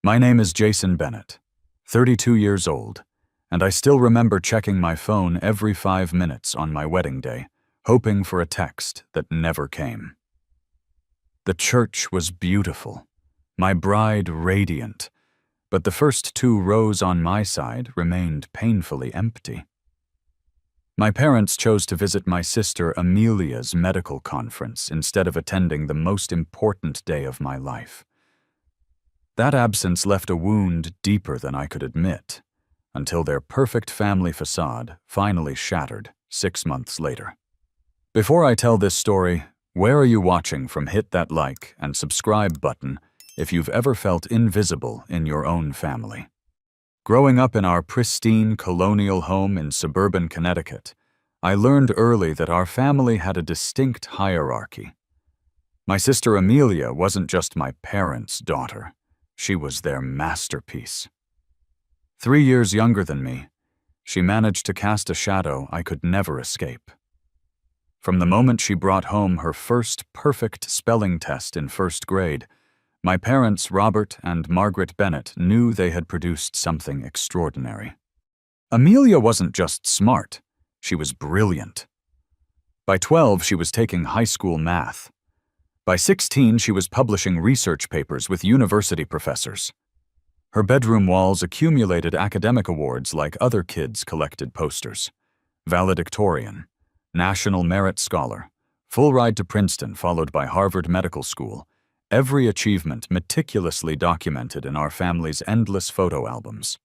My name is Jason Bennett, 32 years old, and I still remember checking my phone every 5 minutes on my wedding day, hoping for a text that never came. The church was beautiful, my bride radiant, but the first 2 rows on my side remained painfully empty. My parents chose to visit my sister Amelia's medical conference instead of attending the most important day of my life. That absence left a wound deeper than I could admit, until their perfect family facade finally shattered 6 months later. Before I tell this story, where are you watching from? Hit that like and subscribe button if you've ever felt invisible in your own family. Growing up in our pristine colonial home in suburban Connecticut, I learned early that our family had a distinct hierarchy. My sister Amelia wasn't just my parents' daughter. She was their masterpiece. 3 years younger than me, she managed to cast a shadow I could never escape. From the moment she brought home her first perfect spelling test in 1st grade, my parents, Robert and Margaret Bennett, knew they had produced something extraordinary. Amelia wasn't just smart, she was brilliant. By 12, she was taking high school math. By 16, she was publishing research papers with university professors. Her bedroom walls accumulated academic awards like other kids collected posters. Valedictorian, National Merit Scholar, full ride to Princeton followed by Harvard Medical School, every achievement meticulously documented in our family's endless photo albums.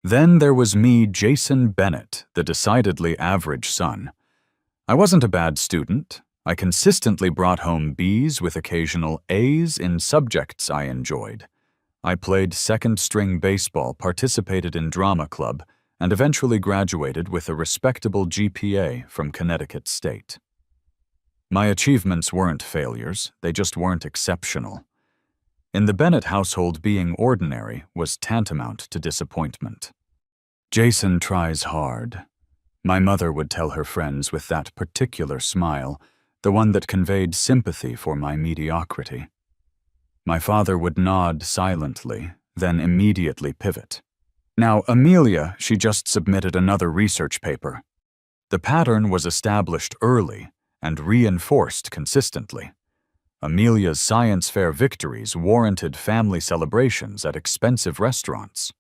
Then there was me, Jason Bennett, the decidedly average son. I wasn't a bad student. I consistently brought home B's with occasional A's in subjects I enjoyed. I played 2nd-string baseball, participated in drama club, and eventually graduated with a respectable GPA from Connecticut State. My achievements weren't failures, they just weren't exceptional. In the Bennett household, being ordinary was tantamount to disappointment. Jason tries hard. My mother would tell her friends with that particular smile, the one that conveyed sympathy for my mediocrity. My father would nod silently, then immediately pivot. Now, Amelia, she just submitted another research paper. The pattern was established early and reinforced consistently. Amelia's science fair victories warranted family celebrations at expensive restaurants.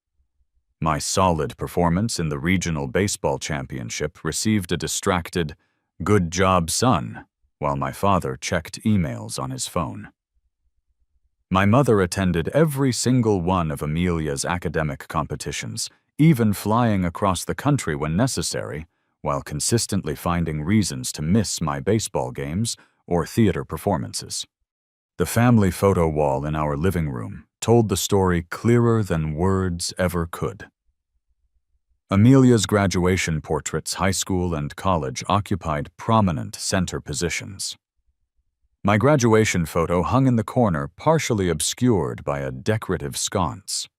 My solid performance in the regional baseball championship received a distracted, "Good job, son," while my father checked emails on his phone. My mother attended every single one of Amelia's academic competitions, even flying across the country when necessary, while consistently finding reasons to miss my baseball games or theater performances. The family photo wall in our living room told the story clearer than words ever could. Amelia's graduation portraits, high school and college, occupied prominent center positions. My graduation photo hung in the corner, partially obscured by a decorative sconce.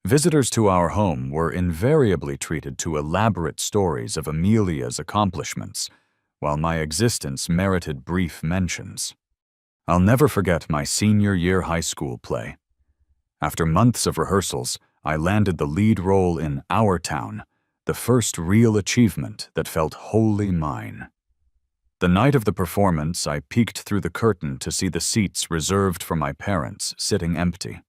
Visitors to our home were invariably treated to elaborate stories of Amelia's accomplishments, while my existence merited brief mentions. I'll never forget my senior year high school play. After months of rehearsals, I landed the lead role in Our Town, the first real achievement that felt wholly mine. The night of the performance, I peeked through the curtain to see the seats reserved for my parents sitting empty.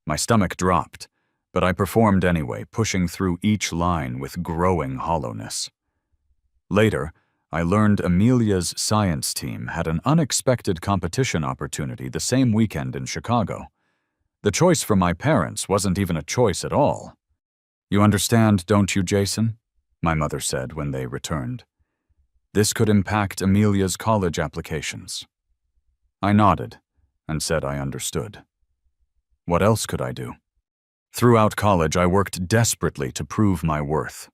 My stomach dropped, but I performed anyway, pushing through each line with growing hollowness. Later, I learned Amelia's science team had an unexpected competition opportunity the same weekend in Chicago. The choice for my parents wasn't even a choice at all. "You understand, don't you, Jason?" my mother said when they returned. "This could impact Amelia's college applications." I nodded and said I understood. What else could I do? Throughout college, I worked desperately to prove my worth.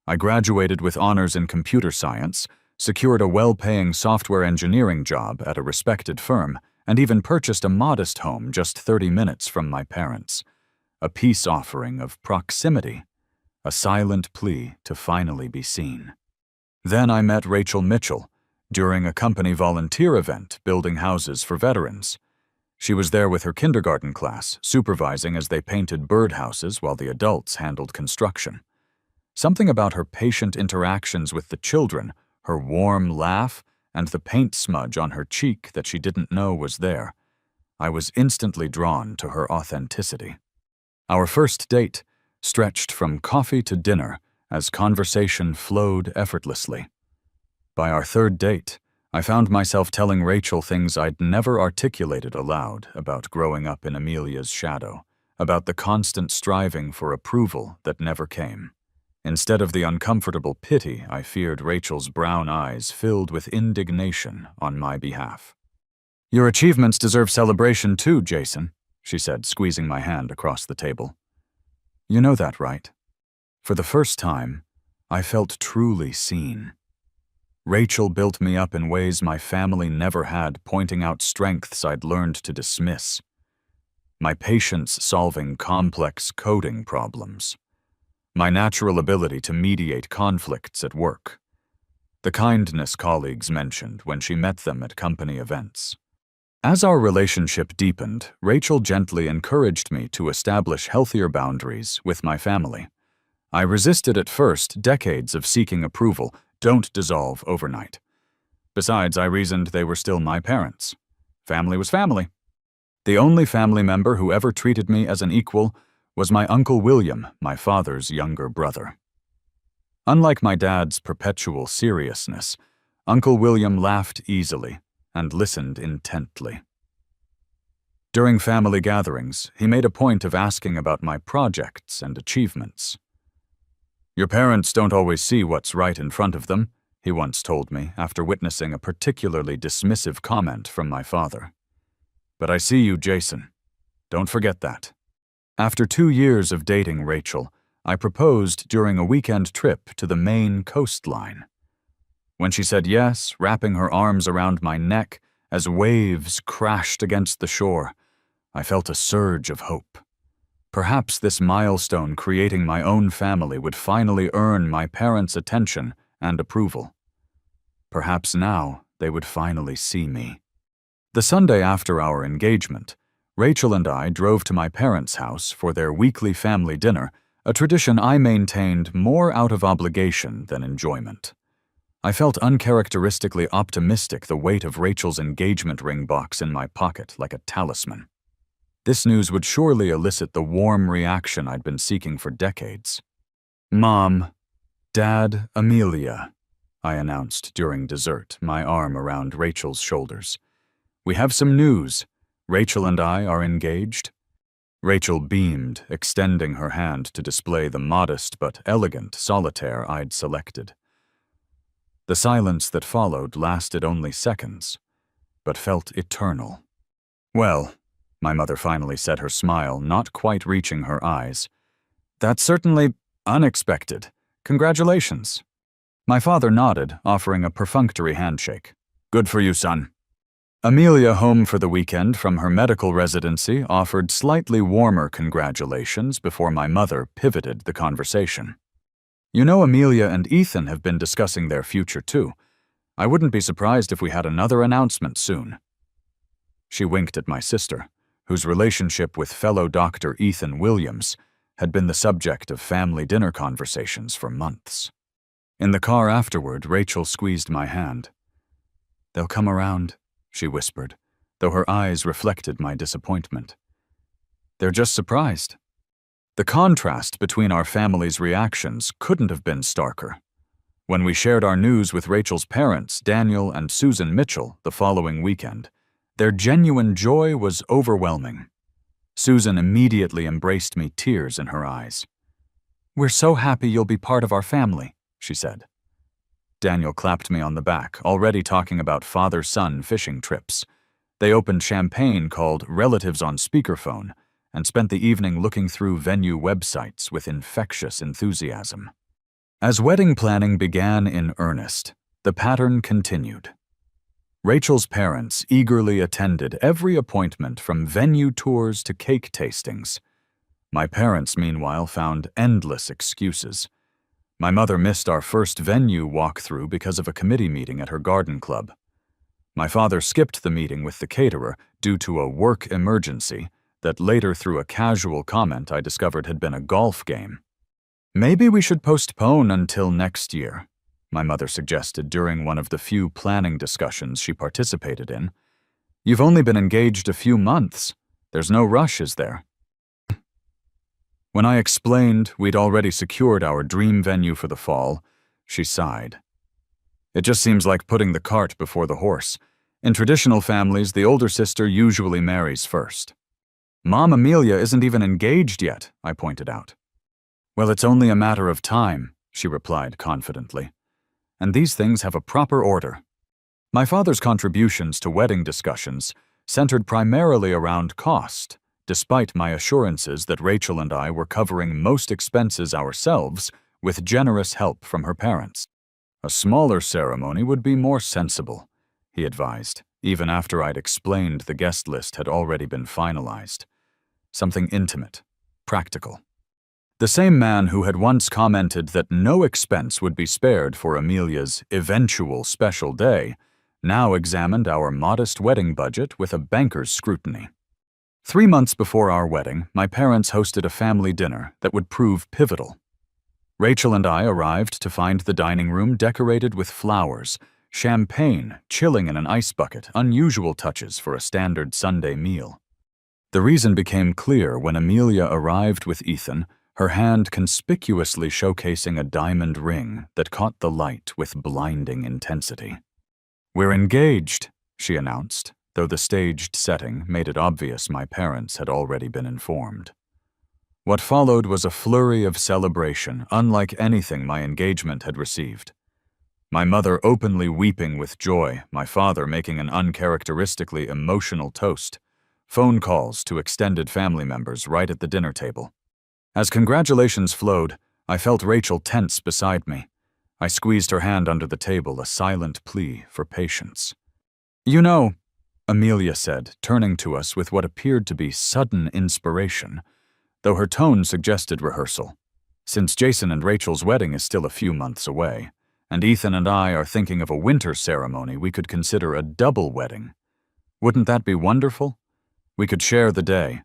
I graduated with honors in computer science, secured a well-paying software engineering job at a respected firm, and even purchased a modest home just 30 minutes from my parents. A peace offering of proximity, a silent plea to finally be seen. Then I met Rachel Mitchell during a company volunteer event building houses for veterans. She was there with her kindergarten class, supervising as they painted birdhouses while the adults handled construction. Something about her patient interactions with the children, her warm laugh, and the paint smudge on her cheek that she didn't know was there. I was instantly drawn to her authenticity. Our first date stretched from coffee to dinner as conversation flowed effortlessly. By our third date, I found myself telling Rachel things I'd never articulated aloud about growing up in Amelia's shadow, about the constant striving for approval that never came. Instead of the uncomfortable pity, I feared Rachel's brown eyes filled with indignation on my behalf. "Your achievements deserve celebration too, Jason," she said, squeezing my hand across the table. "You know that, right?" For the first time, I felt truly seen. Rachel built me up in ways my family never had, pointing out strengths I'd learned to dismiss. My patience solving complex coding problems. My natural ability to mediate conflicts at work. The kindness colleagues mentioned when she met them at company events. As our relationship deepened, Rachel gently encouraged me to establish healthier boundaries with my family. I resisted at first. Decades of seeking approval don't dissolve overnight. Besides, I reasoned they were still my parents. Family was family. The only family member who ever treated me as an equal was my Uncle William, my father's younger brother. Unlike my dad's perpetual seriousness, Uncle William laughed easily and listened intently. During family gatherings, he made a point of asking about my projects and achievements. "Your parents don't always see what's right in front of them," he once told me after witnessing a particularly dismissive comment from my father. "But I see you, Jason. Don't forget that." After 2 years of dating Rachel, I proposed during a weekend trip to the Maine coastline. When she said yes, wrapping her arms around my neck as waves crashed against the shore, I felt a surge of hope. Perhaps this milestone creating my own family would finally earn my parents' attention and approval. Perhaps now they would finally see me. The Sunday after our engagement, Rachel and I drove to my parents' house for their weekly family dinner, a tradition I maintained more out of obligation than enjoyment. I felt uncharacteristically optimistic, the weight of Rachel's engagement ring box in my pocket like a talisman. This news would surely elicit the warm reaction I'd been seeking for decades. "Mom, Dad, Amelia," I announced during dessert, my arm around Rachel's shoulders. "We have some news. Rachel and I are engaged." Rachel beamed, extending her hand to display the modest but elegant solitaire I'd selected. The silence that followed lasted only seconds, but felt eternal. "Well," my mother finally said, her smile not quite reaching her eyes, "that's certainly unexpected. Congratulations." My father nodded, offering a perfunctory handshake. "Good for you, son." Amelia, home for the weekend from her medical residency, offered slightly warmer congratulations before my mother pivoted the conversation. "You know, Amelia and Ethan have been discussing their future too. I wouldn't be surprised if we had another announcement soon." She winked at my sister, whose relationship with fellow Dr. Ethan Williams had been the subject of family dinner conversations for months. In the car afterward, Rachel squeezed my hand. "They'll come around," she whispered, though her eyes reflected my disappointment. "They're just surprised." The contrast between our family's reactions couldn't have been starker. When we shared our news with Rachel's parents, Daniel and Susan Mitchell, the following weekend, their genuine joy was overwhelming. Susan immediately embraced me, tears in her eyes. "We're so happy you'll be part of our family," she said. Daniel clapped me on the back, already talking about father-son fishing trips. They opened champagne called Relatives on Speakerphone and spent the evening looking through venue websites with infectious enthusiasm. As wedding planning began in earnest, the pattern continued. Rachel's parents eagerly attended every appointment from venue tours to cake tastings. My parents, meanwhile, found endless excuses. My mother missed our first venue walkthrough because of a committee meeting at her garden club. My father skipped the meeting with the caterer due to a work emergency that later, through a casual comment, I discovered had been a golf game. "Maybe we should postpone until next year," my mother suggested during one of the few planning discussions she participated in. "You've only been engaged a few months. There's no rush, is there?" When I explained we'd already secured our dream venue for the fall, she sighed. "It just seems like putting the cart before the horse. In traditional families, the older sister usually marries first." "Mom Amelia isn't even engaged yet," I pointed out. "Well, it's only a matter of time," she replied confidently. "And these things have a proper order." My father's contributions to wedding discussions centered primarily around cost, despite my assurances that Rachel and I were covering most expenses ourselves with generous help from her parents. "A smaller ceremony would be more sensible," he advised, even after I'd explained the guest list had already been finalized. "Something intimate, practical." The same man who had once commented that no expense would be spared for Amelia's eventual special day now examined our modest wedding budget with a banker's scrutiny. 3 months before our wedding, my parents hosted a family dinner that would prove pivotal. Rachel and I arrived to find the dining room decorated with flowers, champagne chilling in an ice bucket, unusual touches for a standard Sunday meal. The reason became clear when Amelia arrived with Ethan, her hand conspicuously showcasing a diamond ring that caught the light with blinding intensity. "We're engaged," she announced, though the staged setting made it obvious my parents had already been informed. What followed was a flurry of celebration unlike anything my engagement had received. My mother openly weeping with joy, my father making an uncharacteristically emotional toast, phone calls to extended family members right at the dinner table. As congratulations flowed, I felt Rachel tense beside me. I squeezed her hand under the table, a silent plea for patience. "You know," Amelia said, turning to us with what appeared to be sudden inspiration, though her tone suggested rehearsal. "Since Jason and Rachel's wedding is still a few months away, and Ethan and I are thinking of a winter ceremony we could consider a double wedding. Wouldn't that be wonderful? We could share the day."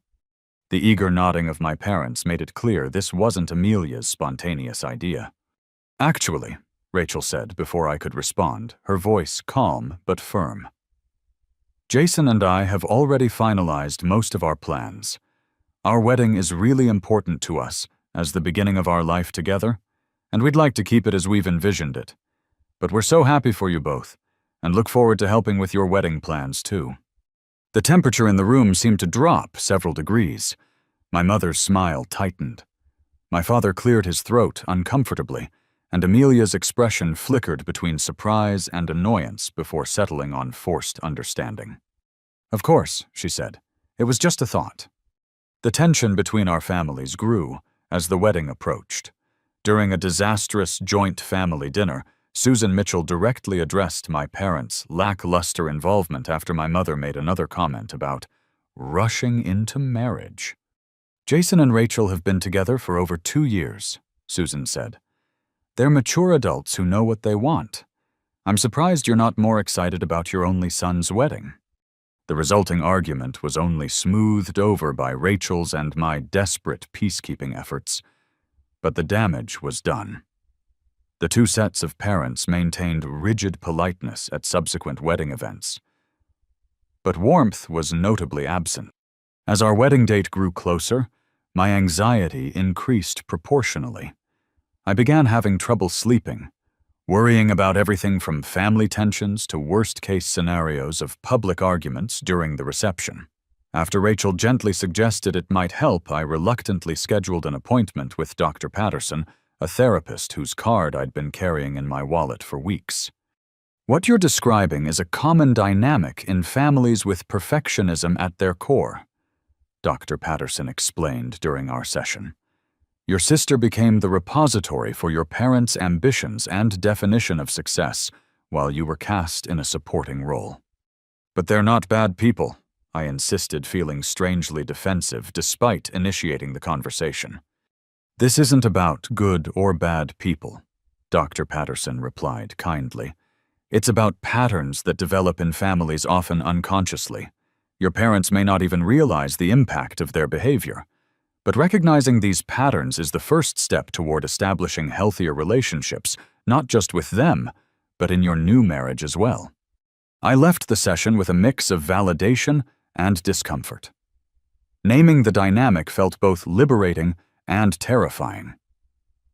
The eager nodding of my parents made it clear this wasn't Amelia's spontaneous idea. "Actually," Rachel said before I could respond, her voice calm but firm, "Jason and I have already finalized most of our plans. Our wedding is really important to us as the beginning of our life together, and we'd like to keep it as we've envisioned it. But we're so happy for you both, and look forward to helping with your wedding plans too." The temperature in the room seemed to drop several degrees. My mother's smile tightened. My father cleared his throat uncomfortably, and Amelia's expression flickered between surprise and annoyance before settling on forced understanding. "Of course," she said. "It was just a thought." The tension between our families grew as the wedding approached. During a disastrous joint family dinner, Susan Mitchell directly addressed my parents' lackluster involvement after my mother made another comment about rushing into marriage. "Jason and Rachel have been together for over 2 years," Susan said. "They're mature adults who know what they want. I'm surprised you're not more excited about your only son's wedding." The resulting argument was only smoothed over by Rachel's and my desperate peacekeeping efforts, but the damage was done. The two sets of parents maintained rigid politeness at subsequent wedding events. But warmth was notably absent. As our wedding date grew closer, my anxiety increased proportionally. I began having trouble sleeping, worrying about everything from family tensions to worst-case scenarios of public arguments during the reception. After Rachel gently suggested it might help, I reluctantly scheduled an appointment with Dr. Patterson, a therapist whose card I'd been carrying in my wallet for weeks. "What you're describing is a common dynamic in families with perfectionism at their core," Dr. Patterson explained during our session. "Your sister became the repository for your parents' ambitions and definition of success, while you were cast in a supporting role." "But they're not bad people," I insisted, feeling strangely defensive despite initiating the conversation. "This isn't about good or bad people," Dr. Patterson replied kindly. "It's about patterns that develop in families often unconsciously. Your parents may not even realize the impact of their behavior, but recognizing these patterns is the first step toward establishing healthier relationships, not just with them, but in your new marriage as well. I left the session with a mix of validation and discomfort. Naming the dynamic felt both liberating and terrifying.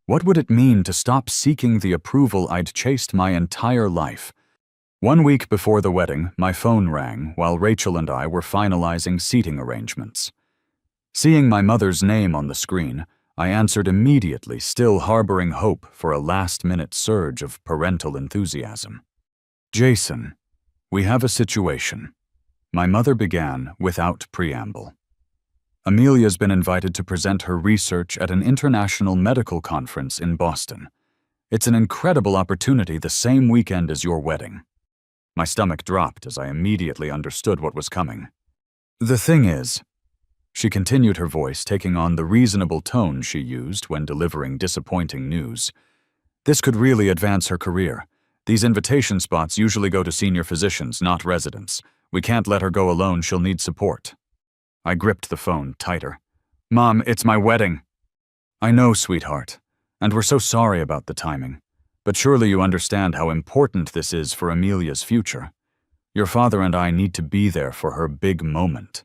What would it mean to stop seeking the approval I'd chased my entire life? 1 week before the wedding, my phone rang while Rachel and I were finalizing seating arrangements. Seeing my mother's name on the screen, I answered immediately, still harboring hope for a last-minute surge of parental enthusiasm. "Jason, we have a situation," my mother began without preamble. "Amelia's been invited to present her research at an international medical conference in Boston. It's an incredible opportunity the same weekend as your wedding." My stomach dropped as I immediately understood what was coming. "The thing is," she continued, her voice taking on the reasonable tone she used when delivering disappointing news, "this could really advance her career. These invitation spots usually go to senior physicians, not residents. We can't let her go alone, she'll need support." I gripped the phone tighter. "Mom, it's my wedding." "I know, sweetheart, and we're so sorry about the timing. But surely you understand how important this is for Amelia's future. Your father and I need to be there for her big moment."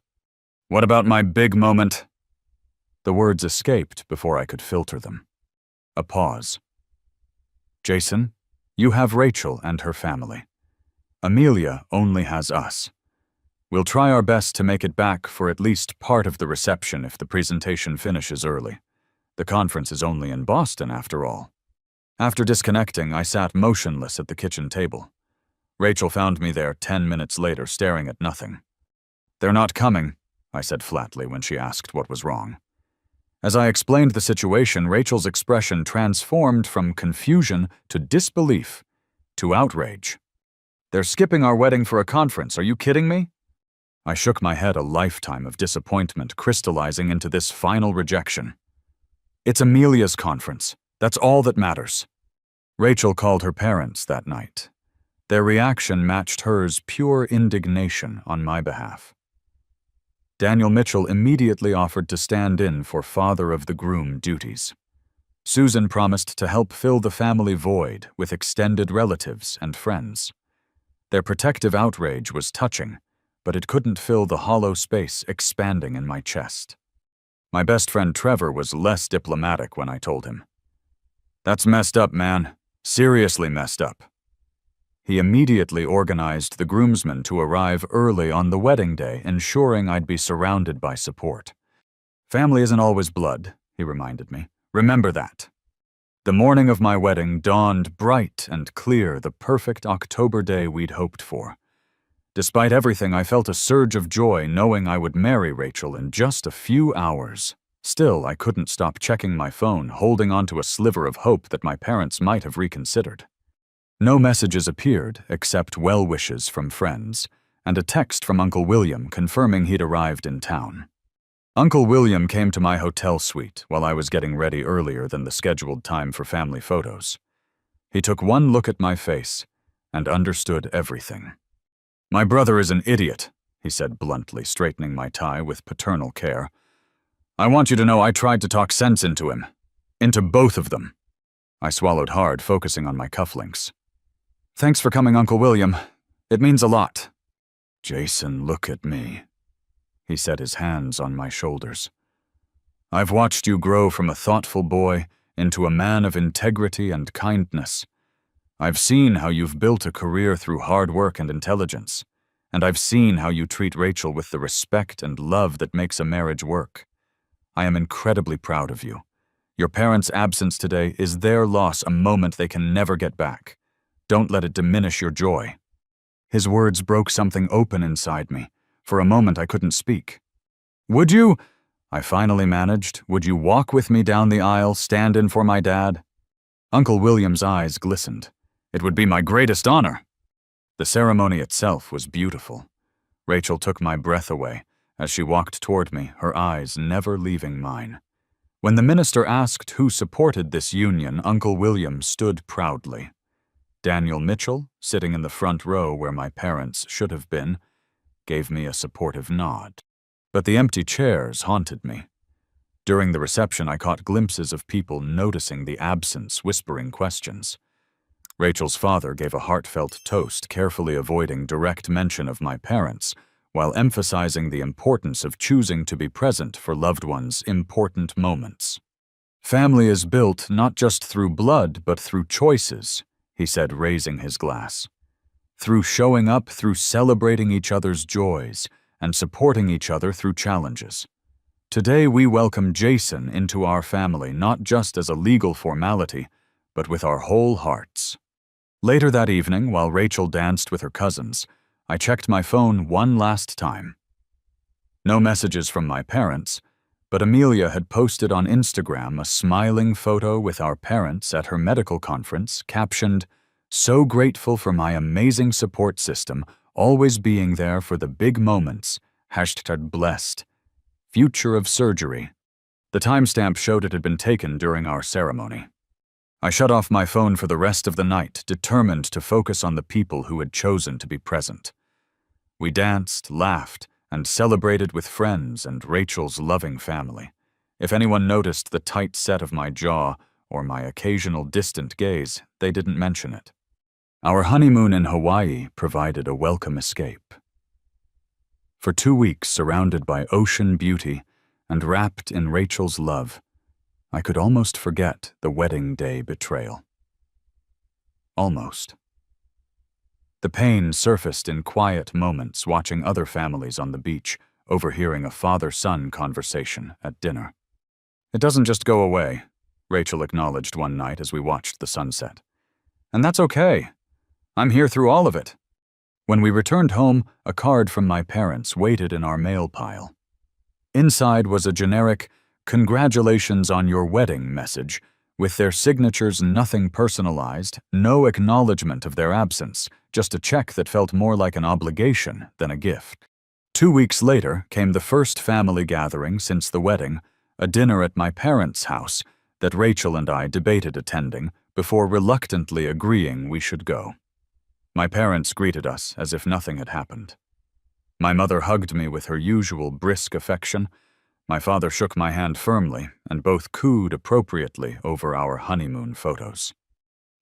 "What about my big moment?" The words escaped before I could filter them. A pause. "Jason, you have Rachel and her family. Amelia only has us. We'll try our best to make it back for at least part of the reception if the presentation finishes early. The conference is only in Boston, after all." After disconnecting, I sat motionless at the kitchen table. Rachel found me there 10 minutes later, staring at nothing. "They're not coming," I said flatly when she asked what was wrong. As I explained the situation, Rachel's expression transformed from confusion to disbelief to outrage. "They're skipping our wedding for a conference, are you kidding me?" I shook my head, a lifetime of disappointment crystallizing into this final rejection. "It's Amelia's conference. That's all that matters." Rachel called her parents that night. Their reaction matched hers, pure indignation on my behalf. Daniel Mitchell immediately offered to stand in for father of the groom duties. Susan promised to help fill the family void with extended relatives and friends. Their protective outrage was touching, but it couldn't fill the hollow space expanding in my chest. My best friend Trevor was less diplomatic when I told him. "That's messed up, man. Seriously messed up." He immediately organized the groomsmen to arrive early on the wedding day, ensuring I'd be surrounded by support. "Family isn't always blood," he reminded me. "Remember that." The morning of my wedding dawned bright and clear, the perfect October day we'd hoped for. Despite everything, I felt a surge of joy knowing I would marry Rachel in just a few hours. Still, I couldn't stop checking my phone, holding onto a sliver of hope that my parents might have reconsidered. No messages appeared except well wishes from friends, and a text from Uncle William confirming he'd arrived in town. Uncle William came to my hotel suite while I was getting ready earlier than the scheduled time for family photos. He took one look at my face and understood everything. "My brother is an idiot," he said bluntly, straightening my tie with paternal care. "I want you to know I tried to talk sense into him. Into both of them." I swallowed hard, focusing on my cufflinks. "Thanks for coming, Uncle William. It means a lot." "Jason, look at me," he said, his hands on my shoulders. "I've watched you grow from a thoughtful boy into a man of integrity and kindness. I've seen how you've built a career through hard work and intelligence, and I've seen how you treat Rachel with the respect and love that makes a marriage work. I am incredibly proud of you. Your parents' absence today is their loss, a moment they can never get back. Don't let it diminish your joy." His words broke something open inside me. For a moment I couldn't speak. "Would you?" I finally managed. "Would you walk with me down the aisle, stand in for my dad?" Uncle William's eyes glistened. "It would be my greatest honor." The ceremony itself was beautiful. Rachel took my breath away as she walked toward me, her eyes never leaving mine. When the minister asked who supported this union, Uncle William stood proudly. Daniel Mitchell, sitting in the front row where my parents should have been, gave me a supportive nod. But the empty chairs haunted me. During the reception, I caught glimpses of people noticing the absence, whispering questions. Rachel's father gave a heartfelt toast, carefully avoiding direct mention of my parents, while emphasizing the importance of choosing to be present for loved ones' important moments. "Family is built not just through blood, but through choices," he said, raising his glass. "Through showing up, through celebrating each other's joys, and supporting each other through challenges. Today we welcome Jason into our family, not just as a legal formality, but with our whole hearts." Later that evening, while Rachel danced with her cousins, I checked my phone one last time. No messages from my parents, but Amelia had posted on Instagram a smiling photo with our parents at her medical conference, captioned, "So grateful for my amazing support system, always being there for the big moments, #blessed. Future of surgery." The timestamp showed it had been taken during our ceremony. I shut off my phone for the rest of the night, determined to focus on the people who had chosen to be present. We danced, laughed, and celebrated with friends and Rachel's loving family. If anyone noticed the tight set of my jaw or my occasional distant gaze, they didn't mention it. Our honeymoon in Hawaii provided a welcome escape. For 2 weeks, surrounded by ocean beauty and wrapped in Rachel's love, I could almost forget the wedding day betrayal. Almost. The pain surfaced in quiet moments watching other families on the beach, overhearing a father-son conversation at dinner. "It doesn't just go away," Rachel acknowledged one night as we watched the sunset. "And that's okay. I'm here through all of it." When we returned home, a card from my parents waited in our mail pile. Inside was a generic, "Congratulations on your wedding" message, with their signatures nothing personalized, no acknowledgement of their absence, just a check that felt more like an obligation than a gift. 2 weeks later came the first family gathering since the wedding, a dinner at my parents' house that Rachel and I debated attending before reluctantly agreeing we should go. My parents greeted us as if nothing had happened. My mother hugged me with her usual brisk affection. My father shook my hand firmly, and both cooed appropriately over our honeymoon photos.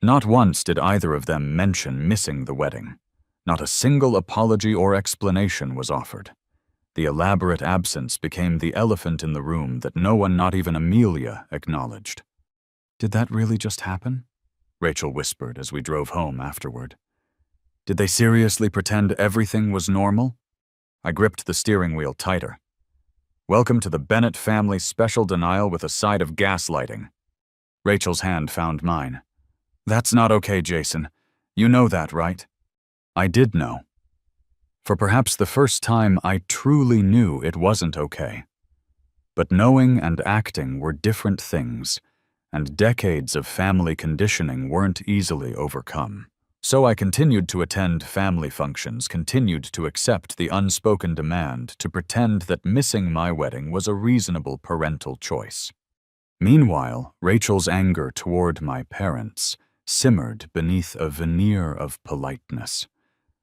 Not once did either of them mention missing the wedding. Not a single apology or explanation was offered. The elaborate absence became the elephant in the room that no one, not even Amelia, acknowledged. "Did that really just happen?" Rachel whispered as we drove home afterward. "Did they seriously pretend everything was normal?" I gripped the steering wheel tighter. "Welcome to the Bennett family special denial with a side of gaslighting." Rachel's hand found mine. "That's not okay, Jason. You know that, right?" I did know. For perhaps the first time, I truly knew it wasn't okay. But knowing and acting were different things, and decades of family conditioning weren't easily overcome. So I continued to attend family functions, continued to accept the unspoken demand to pretend that missing my wedding was a reasonable parental choice. Meanwhile, Rachel's anger toward my parents simmered beneath a veneer of politeness.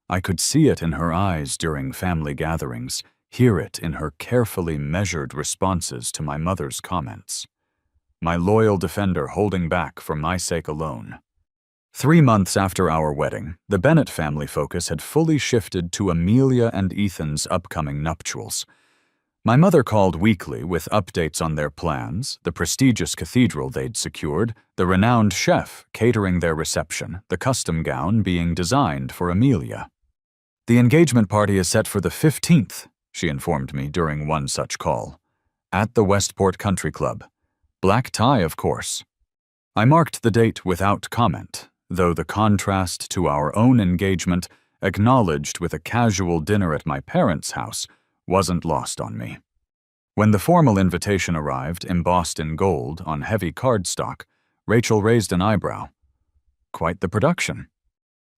I could see it in her eyes during family gatherings, hear it in her carefully measured responses to my mother's comments. My loyal defender holding back for my sake alone. 3 months after our wedding, the Bennett family focus had fully shifted to Amelia and Ethan's upcoming nuptials. My mother called weekly with updates on their plans, the prestigious cathedral they'd secured, the renowned chef catering their reception, the custom gown being designed for Amelia. "The engagement party is set for the 15th, she informed me during one such call. "At the Westport Country Club. Black tie, of course." I marked the date without comment, though the contrast to our own engagement, acknowledged with a casual dinner at my parents' house, wasn't lost on me. When the formal invitation arrived, embossed in gold on heavy cardstock, Rachel raised an eyebrow. "Quite the production."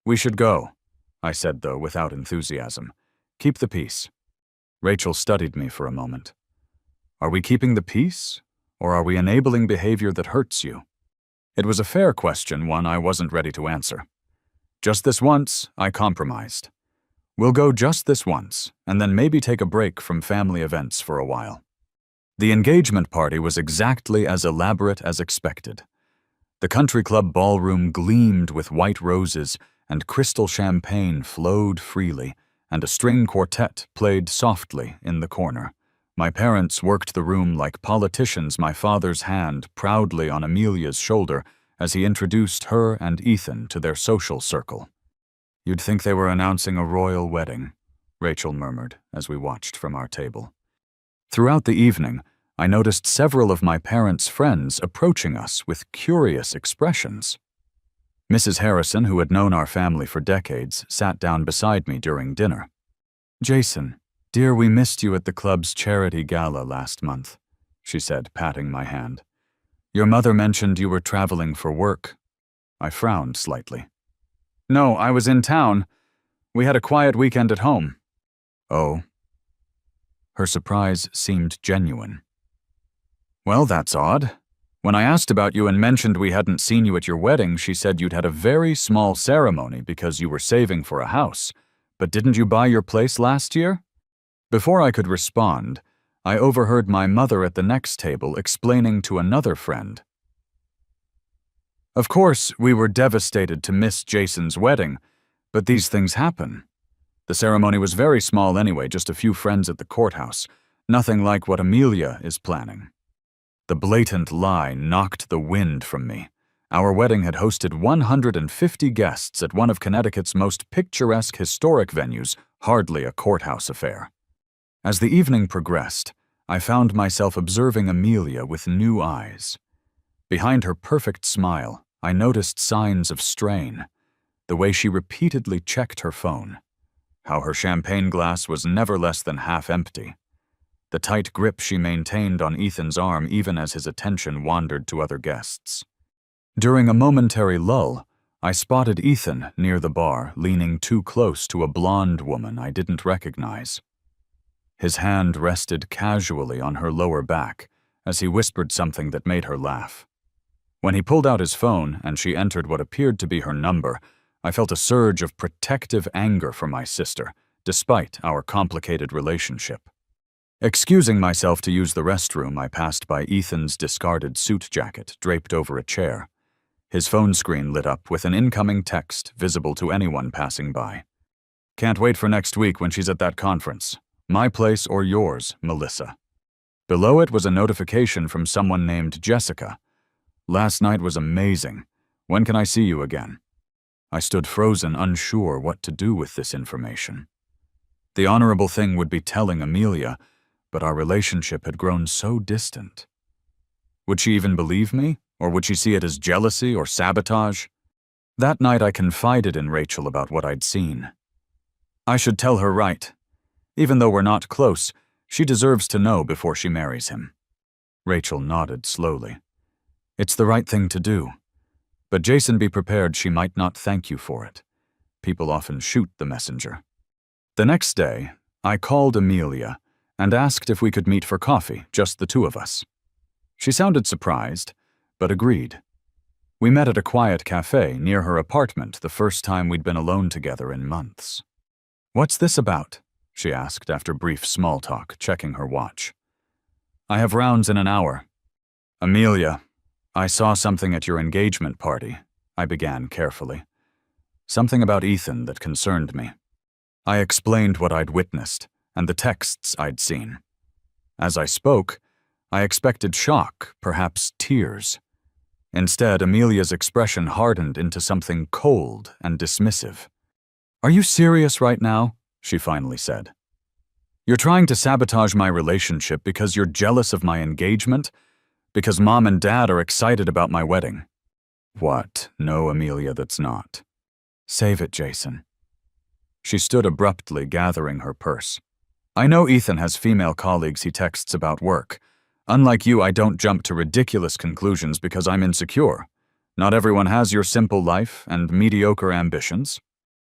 "We should go," I said, though without enthusiasm. "Keep the peace." Rachel studied me for a moment. "Are we keeping the peace, or are we enabling behavior that hurts you?" It was a fair question, one I wasn't ready to answer. Just this once, I compromised. We'll go just this once, and then maybe take a break from family events for a while. The engagement party was exactly as elaborate as expected. The country club ballroom gleamed with white roses, and crystal champagne flowed freely, and a string quartet played softly in the corner. My parents worked the room like politicians, my father's hand proudly on Amelia's shoulder as he introduced her and Ethan to their social circle. "You'd think they were announcing a royal wedding," Rachel murmured as we watched from our table. Throughout the evening, I noticed several of my parents' friends approaching us with curious expressions. Mrs. Harrison, who had known our family for decades, sat down beside me during dinner. "Jason, dear, we missed you at the club's charity gala last month," she said, patting my hand. "Your mother mentioned you were traveling for work." I frowned slightly. "No, I was in town. We had a quiet weekend at home." "Oh." Her surprise seemed genuine. "Well, that's odd. When I asked about you and mentioned we hadn't seen you at your wedding, she said you'd had a very small ceremony because you were saving for a house. But didn't you buy your place last year?" Before I could respond, I overheard my mother at the next table explaining to another friend. "Of course, we were devastated to miss Jason's wedding, but these things happen. The ceremony was very small anyway, just a few friends at the courthouse, nothing like what Amelia is planning." The blatant lie knocked the wind from me. Our wedding had hosted 150 guests at one of Connecticut's most picturesque historic venues, hardly a courthouse affair. As the evening progressed, I found myself observing Amelia with new eyes. Behind her perfect smile, I noticed signs of strain, the way she repeatedly checked her phone, how her champagne glass was never less than half empty, the tight grip she maintained on Ethan's arm even as his attention wandered to other guests. During a momentary lull, I spotted Ethan near the bar, leaning too close to a blonde woman I didn't recognize. His hand rested casually on her lower back as he whispered something that made her laugh. When he pulled out his phone and she entered what appeared to be her number, I felt a surge of protective anger for my sister, despite our complicated relationship. Excusing myself to use the restroom, I passed by Ethan's discarded suit jacket draped over a chair. His phone screen lit up with an incoming text visible to anyone passing by. "Can't wait for next week when she's at that conference. My place or yours, Melissa." Below it was a notification from someone named Jessica. "Last night was amazing. When can I see you again?" I stood frozen, unsure what to do with this information. The honorable thing would be telling Amelia, but our relationship had grown so distant. Would she even believe me, or would she see it as jealousy or sabotage? That night I confided in Rachel about what I'd seen. "I should tell her right. Even though we're not close, she deserves to know before she marries him." Rachel nodded slowly. "It's the right thing to do. But Jason, be prepared she might not thank you for it. People often shoot the messenger." The next day, I called Amelia and asked if we could meet for coffee, just the two of us. She sounded surprised, but agreed. We met at a quiet cafe near her apartment the first time we'd been alone together in months. "What's this about?" she asked after brief small talk, checking her watch. "I have rounds in an hour." "Amelia, I saw something at your engagement party," I began carefully. Something about Ethan that concerned me. I explained what I'd witnessed and the texts I'd seen. As I spoke, I expected shock, perhaps tears. Instead, Amelia's expression hardened into something cold and dismissive. "Are you serious right now?" she finally said. "You're trying to sabotage my relationship because you're jealous of my engagement? Because Mom and Dad are excited about my wedding?" "What? No, Amelia, that's not." "Save it, Jason." She stood abruptly, gathering her purse. "I know Ethan has female colleagues he texts about work. Unlike you, I don't jump to ridiculous conclusions because I'm insecure. Not everyone has your simple life and mediocre ambitions."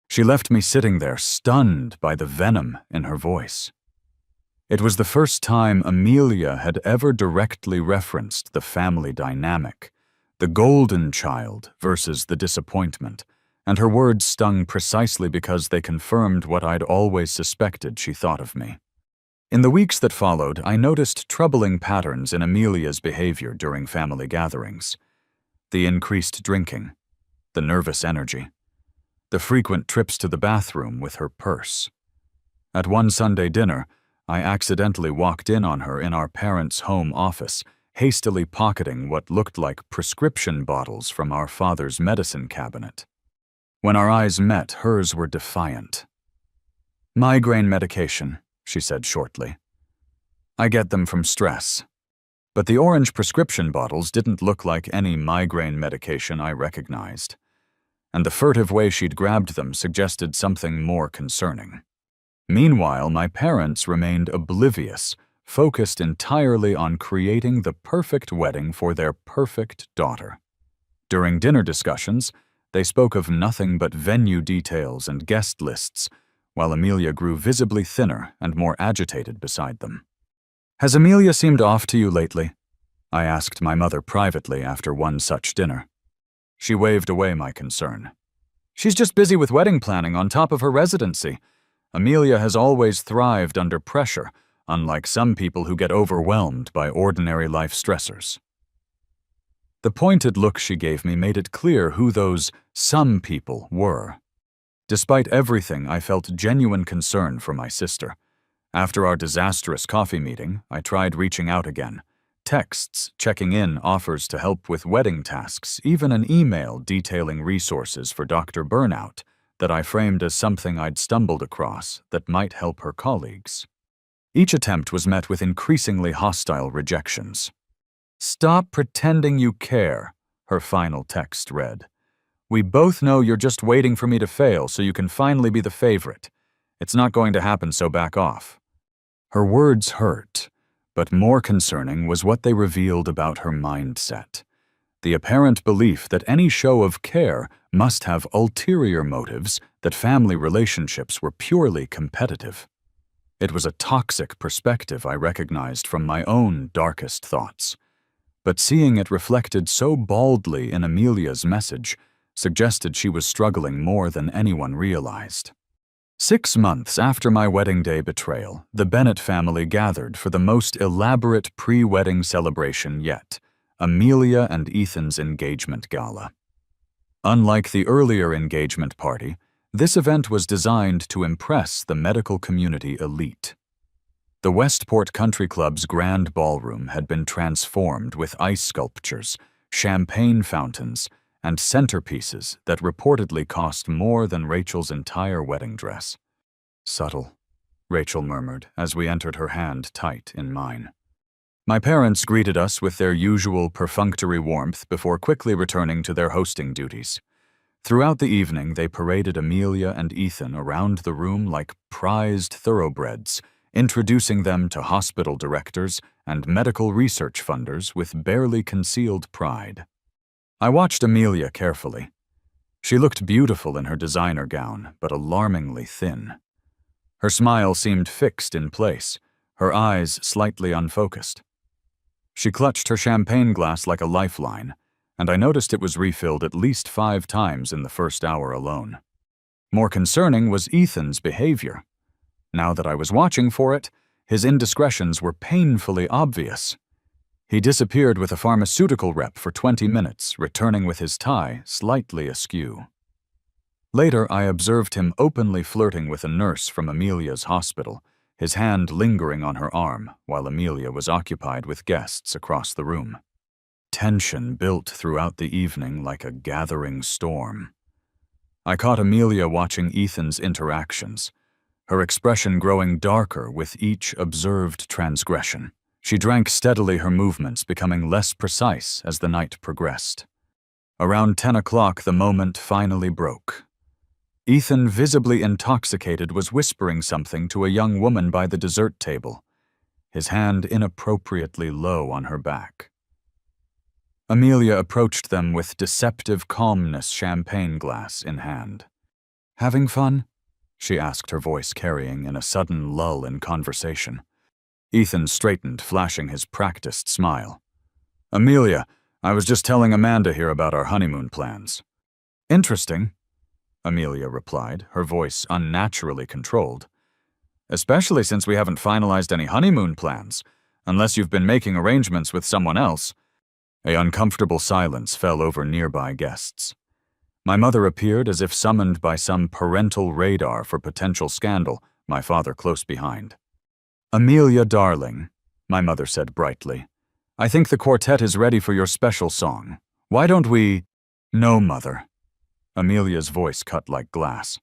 She left me sitting there, stunned by the venom in her voice. It was the first time Amelia had ever directly referenced the family dynamic, the golden child versus the disappointment, and her words stung precisely because they confirmed what I'd always suspected she thought of me. In the weeks that followed, I noticed troubling patterns in Amelia's behavior during family gatherings. The increased drinking, the nervous energy, the frequent trips to the bathroom with her purse. At one Sunday dinner, I accidentally walked in on her in our parents' home office, hastily pocketing what looked like prescription bottles from our father's medicine cabinet. When our eyes met, hers were defiant. "Migraine medication," she said shortly. "I get them from stress." But the orange prescription bottles didn't look like any migraine medication I recognized, and the furtive way she'd grabbed them suggested something more concerning. Meanwhile, my parents remained oblivious, focused entirely on creating the perfect wedding for their perfect daughter. During dinner discussions, they spoke of nothing but venue details and guest lists, while Amelia grew visibly thinner and more agitated beside them. "Has Amelia seemed off to you lately?" I asked my mother privately after one such dinner. She waved away my concern. "She's just busy with wedding planning on top of her residency. Amelia has always thrived under pressure, unlike some people who get overwhelmed by ordinary life stressors." The pointed look she gave me made it clear who those "some people" were. Despite everything, I felt genuine concern for my sister. After our disastrous coffee meeting, I tried reaching out again. Texts, checking in, offers to help with wedding tasks, even an email detailing resources for Dr. Burnout that I framed as something I'd stumbled across that might help her colleagues. Each attempt was met with increasingly hostile rejections. "Stop pretending you care," her final text read. "We both know you're just waiting for me to fail so you can finally be the favorite. It's not going to happen, so back off." Her words hurt, but more concerning was what they revealed about her mindset. The apparent belief that any show of care must have ulterior motives, that family relationships were purely competitive. It was a toxic perspective I recognized from my own darkest thoughts. But seeing it reflected so baldly in Amelia's message suggested she was struggling more than anyone realized. 6 months after my wedding day betrayal, the Bennett family gathered for the most elaborate pre-wedding celebration yet, Amelia and Ethan's engagement gala. Unlike the earlier engagement party, this event was designed to impress the medical community elite. The Westport Country Club's grand ballroom had been transformed with ice sculptures, champagne fountains, and centerpieces that reportedly cost more than Rachel's entire wedding dress. "Subtle," Rachel murmured as we entered, her hand tight in mine. My parents greeted us with their usual perfunctory warmth before quickly returning to their hosting duties. Throughout the evening, they paraded Amelia and Ethan around the room like prized thoroughbreds, introducing them to hospital directors and medical research funders with barely concealed pride. I watched Amelia carefully. She looked beautiful in her designer gown, but alarmingly thin. Her smile seemed fixed in place, her eyes slightly unfocused. She clutched her champagne glass like a lifeline, and I noticed it was refilled at least 5 times in the first hour alone. More concerning was Ethan's behavior. Now that I was watching for it, his indiscretions were painfully obvious. He disappeared with a pharmaceutical rep for 20 minutes, returning with his tie slightly askew. Later, I observed him openly flirting with a nurse from Amelia's hospital, his hand lingering on her arm while Amelia was occupied with guests across the room. Tension built throughout the evening like a gathering storm. I caught Amelia watching Ethan's interactions, her expression growing darker with each observed transgression. She drank steadily, her movements becoming less precise as the night progressed. Around 10 o'clock, the moment finally broke. Ethan, visibly intoxicated, was whispering something to a young woman by the dessert table, his hand inappropriately low on her back. Amelia approached them with deceptive calmness, champagne glass in hand. "Having fun?" she asked, her voice carrying in a sudden lull in conversation. Ethan straightened, flashing his practiced smile. "Amelia, I was just telling Amanda here about our honeymoon plans." "Interesting. Amelia replied, her voice unnaturally controlled. Especially since we haven't finalized any honeymoon plans, unless you've been making arrangements with someone else. A uncomfortable silence fell over nearby guests. My mother appeared as if summoned by some parental radar for potential scandal, my father close behind. "Amelia, darling," my mother said brightly, "I think the quartet is ready for your special song. Why don't we—" "No, Mother." Amelia's voice cut like glass.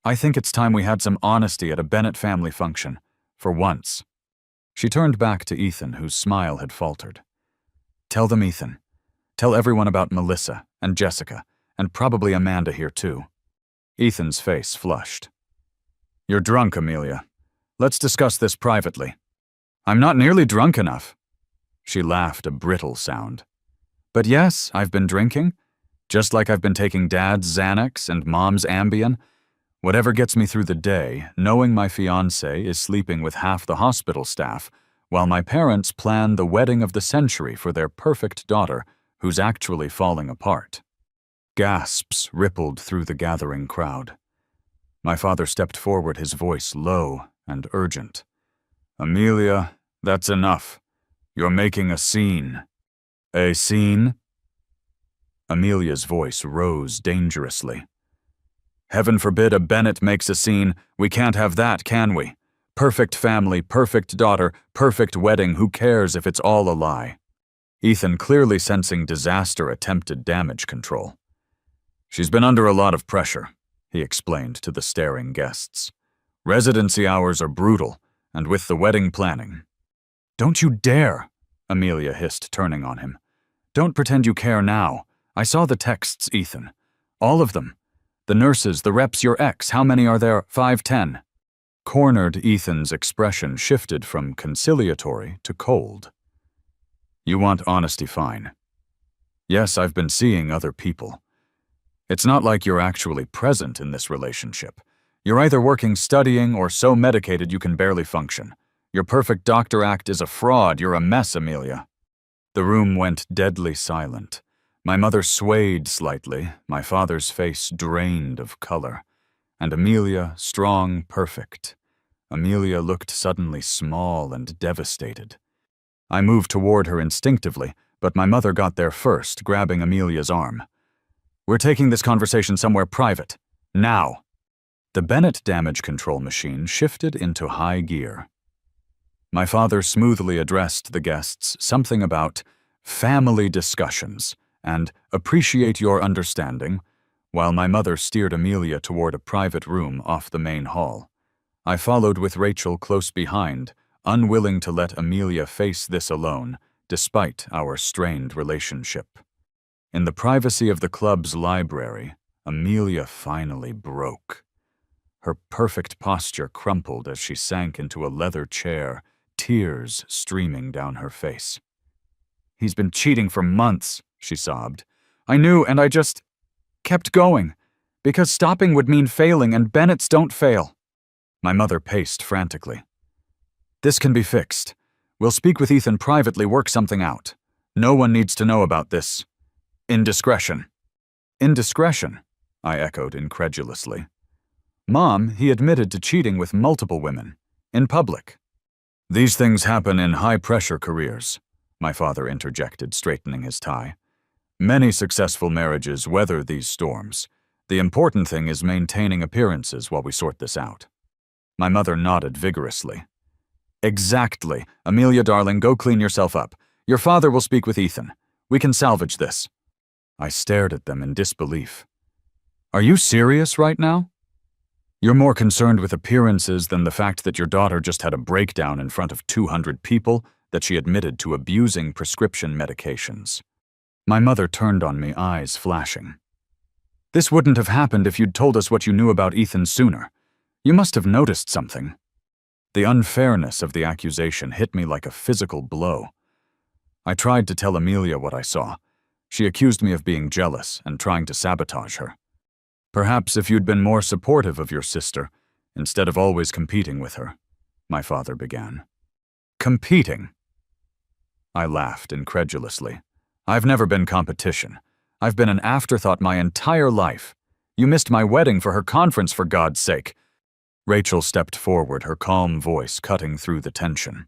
"I think it's time we had some honesty at a Bennett family function, for once." She turned back to Ethan, whose smile had faltered. "Tell them, Ethan. Tell everyone about Melissa and Jessica, and probably Amanda here too." Ethan's face flushed. "You're drunk, Amelia. Let's discuss this privately." "I'm not nearly drunk enough." She laughed a brittle sound. "But yes, I've been drinking, just like I've been taking Dad's Xanax and Mom's Ambien. Whatever gets me through the day, knowing my fiancé is sleeping with half the hospital staff, while my parents plan the wedding of the century for their perfect daughter, who's actually falling apart." Gasps rippled through the gathering crowd. My father stepped forward, his voice low and urgent. "Amelia, that's enough. You're making a scene." "A scene?" Amelia's voice rose dangerously. "Heaven forbid a Bennett makes a scene. We can't have that, can we? Perfect family, perfect daughter, perfect wedding, who cares if it's all a lie?" Ethan, clearly sensing disaster, attempted damage control. "She's been under a lot of pressure," he explained to the staring guests. "Residency hours are brutal, and with the wedding planning—" "Don't you dare!" Amelia hissed, turning on him. "Don't pretend you care now. I saw the texts, Ethan. All of them. The nurses, the reps, your ex, how many are there? 5, 10. Cornered Ethan's expression shifted from conciliatory to cold. "You want honesty, fine. Yes, I've been seeing other people. It's not like you're actually present in this relationship. You're either working studying or so medicated you can barely function. Your perfect doctor act is a fraud. You're a mess, Amelia." The room went deadly silent. My mother swayed slightly, my father's face drained of color, and Amelia, strong, perfect. Amelia looked suddenly small and devastated. I moved toward her instinctively, but my mother got there first, grabbing Amelia's arm. "We're taking this conversation somewhere private. Now." The Bennett damage control machine shifted into high gear. My father smoothly addressed the guests something about family discussions and appreciate your understanding, while my mother steered Amelia toward a private room off the main hall. I followed with Rachel close behind, unwilling to let Amelia face this alone, despite our strained relationship. In the privacy of the club's library, Amelia finally broke. Her perfect posture crumpled as she sank into a leather chair, tears streaming down her face. "He's been cheating for months," she sobbed. "I knew, and I just kept going, because stopping would mean failing, and Bennetts don't fail." My mother paced frantically. "This can be fixed. We'll speak with Ethan privately, work something out. No one needs to know about this indiscretion." "Indiscretion?" I echoed incredulously. "Mom, he admitted to cheating with multiple women, in public." "These things happen in high-pressure careers," my father interjected, straightening his tie. "Many successful marriages weather these storms. The important thing is maintaining appearances while we sort this out." My mother nodded vigorously. "Exactly. Amelia, darling, go clean yourself up. Your father will speak with Ethan. We can salvage this." I stared at them in disbelief. "Are you serious right now? You're more concerned with appearances than the fact that your daughter just had a breakdown in front of 200 people, that she admitted to abusing prescription medications." My mother turned on me, eyes flashing. "This wouldn't have happened if you'd told us what you knew about Ethan sooner. You must have noticed something." The unfairness of the accusation hit me like a physical blow. I tried to tell Amelia what I saw. She accused me of being jealous and trying to sabotage her. "Perhaps if you'd been more supportive of your sister, instead of always competing with her," my father began. "Competing?" I laughed incredulously. "I've never been competition. I've been an afterthought my entire life. You missed my wedding for her conference, for God's sake." Rachel stepped forward, her calm voice cutting through the tension.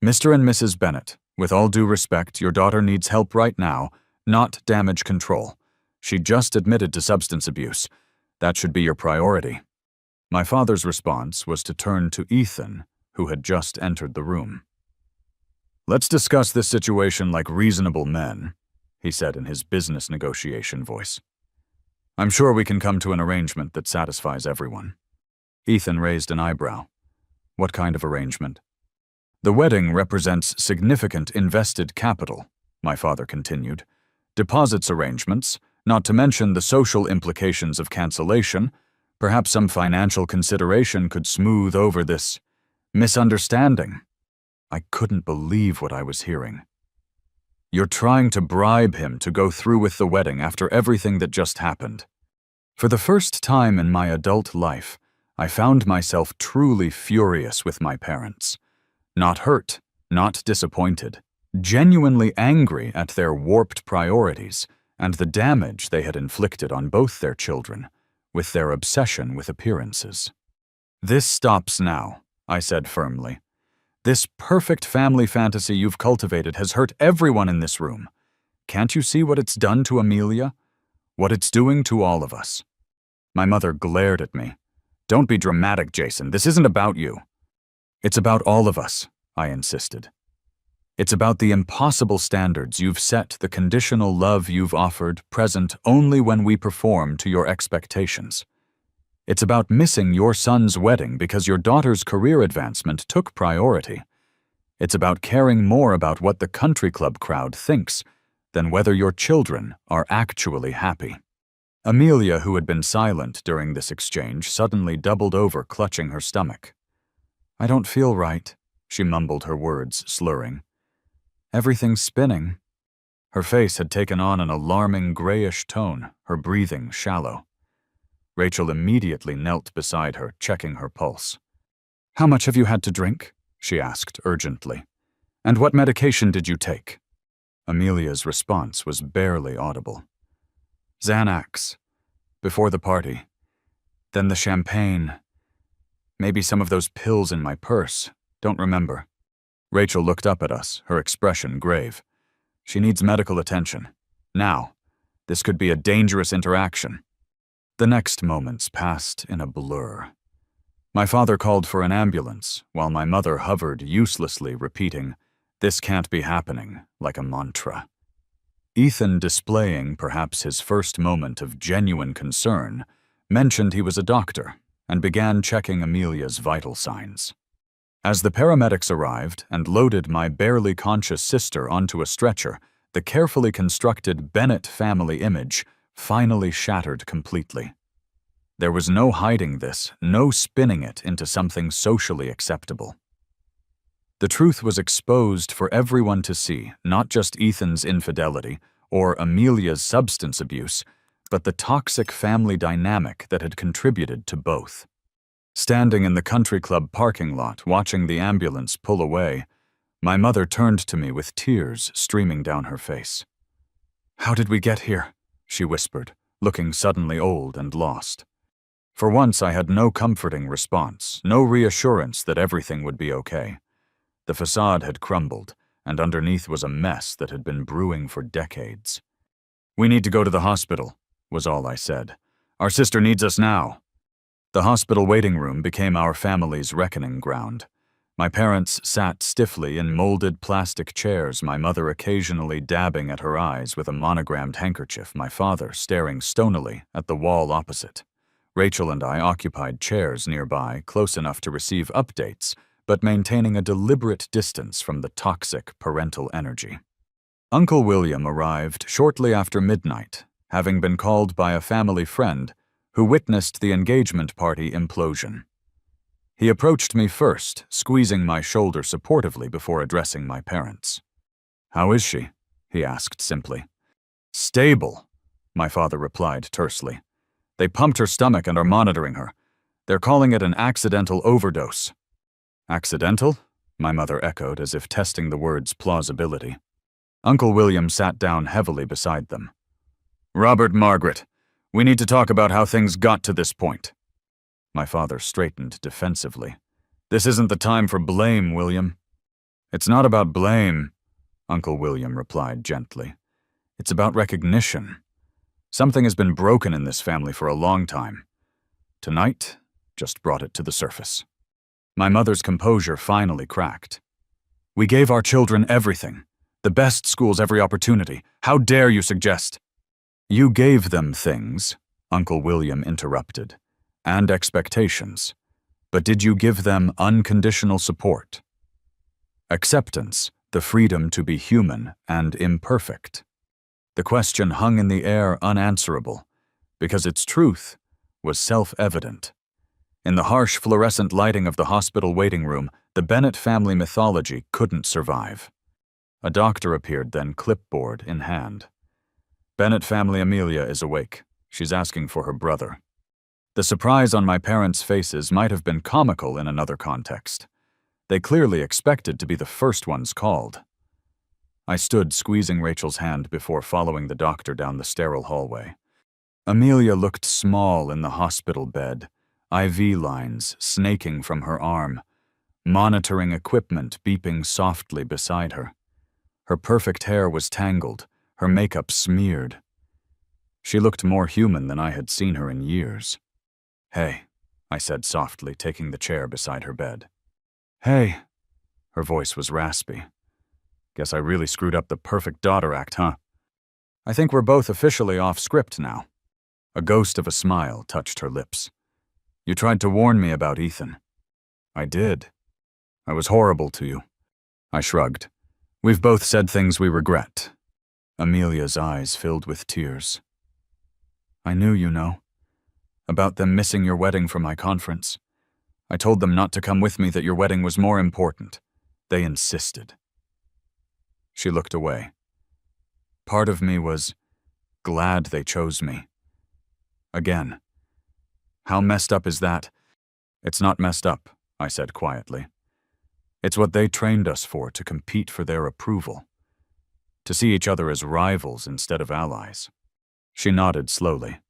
"Mr. and Mrs. Bennett, with all due respect, your daughter needs help right now, not damage control. She just admitted to substance abuse. That should be your priority." My father's response was to turn to Ethan, who had just entered the room. "Let's discuss this situation like reasonable men," he said in his business negotiation voice. "I'm sure we can come to an arrangement that satisfies everyone." Ethan raised an eyebrow. "What kind of arrangement?" "The wedding represents significant invested capital," my father continued. "Deposits arrangements, not to mention the social implications of cancellation. Perhaps some financial consideration could smooth over this misunderstanding." I couldn't believe what I was hearing. "You're trying to bribe him to go through with the wedding after everything that just happened." For the first time in my adult life, I found myself truly furious with my parents. Not hurt, not disappointed, genuinely angry at their warped priorities and the damage they had inflicted on both their children, with their obsession with appearances. "This stops now," I said firmly. "This perfect family fantasy you've cultivated has hurt everyone in this room. Can't you see what it's done to Amelia? What it's doing to all of us?" My mother glared at me. "Don't be dramatic, Jason. This isn't about you." "It's about all of us," I insisted. "It's about the impossible standards you've set, the conditional love you've offered, present only when we perform to your expectations. It's about missing your son's wedding because your daughter's career advancement took priority. It's about caring more about what the country club crowd thinks than whether your children are actually happy." Amelia, who had been silent during this exchange, suddenly doubled over, clutching her stomach. "I don't feel right," she mumbled, her words slurring. "Everything's spinning." Her face had taken on an alarming grayish tone, her breathing shallow. Rachel immediately knelt beside her, checking her pulse. "How much have you had to drink?" she asked urgently. "And what medication did you take?" Amelia's response was barely audible. "Xanax. Before the party. Then the champagne. Maybe some of those pills in my purse. Don't remember." Rachel looked up at us, her expression grave. "She needs medical attention. Now. This could be a dangerous interaction." The next moments passed in a blur. My father called for an ambulance, while my mother hovered uselessly, repeating, "This can't be happening," like a mantra. Ethan, displaying perhaps his first moment of genuine concern, mentioned he was a doctor and began checking Amelia's vital signs. As the paramedics arrived and loaded my barely conscious sister onto a stretcher, the carefully constructed Bennett family image finally shattered completely. There was no hiding this, no spinning it into something socially acceptable. The truth was exposed for everyone to see, not just Ethan's infidelity or Amelia's substance abuse, but the toxic family dynamic that had contributed to both. Standing in the country club parking lot, watching the ambulance pull away, my mother turned to me with tears streaming down her face. "How did we get here?" she whispered, looking suddenly old and lost. For once I had no comforting response, no reassurance that everything would be okay. The facade had crumbled, and underneath was a mess that had been brewing for decades. "We need to go to the hospital," was all I said. "Our sister needs us now." The hospital waiting room became our family's reckoning ground. My parents sat stiffly in molded plastic chairs, my mother occasionally dabbing at her eyes with a monogrammed handkerchief, my father staring stonily at the wall opposite. Rachel and I occupied chairs nearby, close enough to receive updates, but maintaining a deliberate distance from the toxic parental energy. Uncle William arrived shortly after midnight, having been called by a family friend who witnessed the engagement party implosion. He approached me first, squeezing my shoulder supportively before addressing my parents. "How is she?" he asked simply. "Stable," my father replied tersely. "They pumped her stomach and are monitoring her. They're calling it an accidental overdose." "Accidental?" my mother echoed, as if testing the word's plausibility. Uncle William sat down heavily beside them. "Robert, Margaret, We need to talk about how things got to this point. My father straightened defensively. This isn't the time for blame, William. It's not about blame, Uncle William replied gently. It's about recognition. Something has been broken in this family for a long time. Tonight just brought it to the surface. My mother's composure finally cracked. We gave our children everything. The best schools, every opportunity. How dare you suggest? You gave them things, Uncle William interrupted, and expectations. But did you give them unconditional support? Acceptance, the freedom to be human and imperfect. The question hung in the air unanswerable, because its truth was self-evident. In the harsh fluorescent lighting of the hospital waiting room, the Bennett family mythology couldn't survive. A doctor appeared then, clipboard in hand. Bennett family Amelia is awake. She's asking for her brother. The surprise on my parents' faces might have been comical in another context. They clearly expected to be the first ones called. I stood squeezing Rachel's hand before following the doctor down the sterile hallway. Amelia looked small in the hospital bed, IV lines snaking from her arm, monitoring equipment beeping softly beside her. Her perfect hair was tangled, her makeup smeared. She looked more human than I had seen her in years. "Hey," I said softly, taking the chair beside her bed. "Hey." Her voice was raspy. Guess I really screwed up the perfect daughter act, huh? I think we're both officially off script now. A ghost of a smile touched her lips. You tried to warn me about Ethan. I did. I was horrible to you. I shrugged. We've both said things we regret. Amelia's eyes filled with tears. I knew, you know, about them missing your wedding from my conference. I told them not to come with me, that your wedding was more important. They insisted. She looked away. Part of me was glad they chose me. Again. How messed up is that? It's not messed up, I said quietly. It's what they trained us for, to compete for their approval. To see each other as rivals instead of allies. She nodded slowly.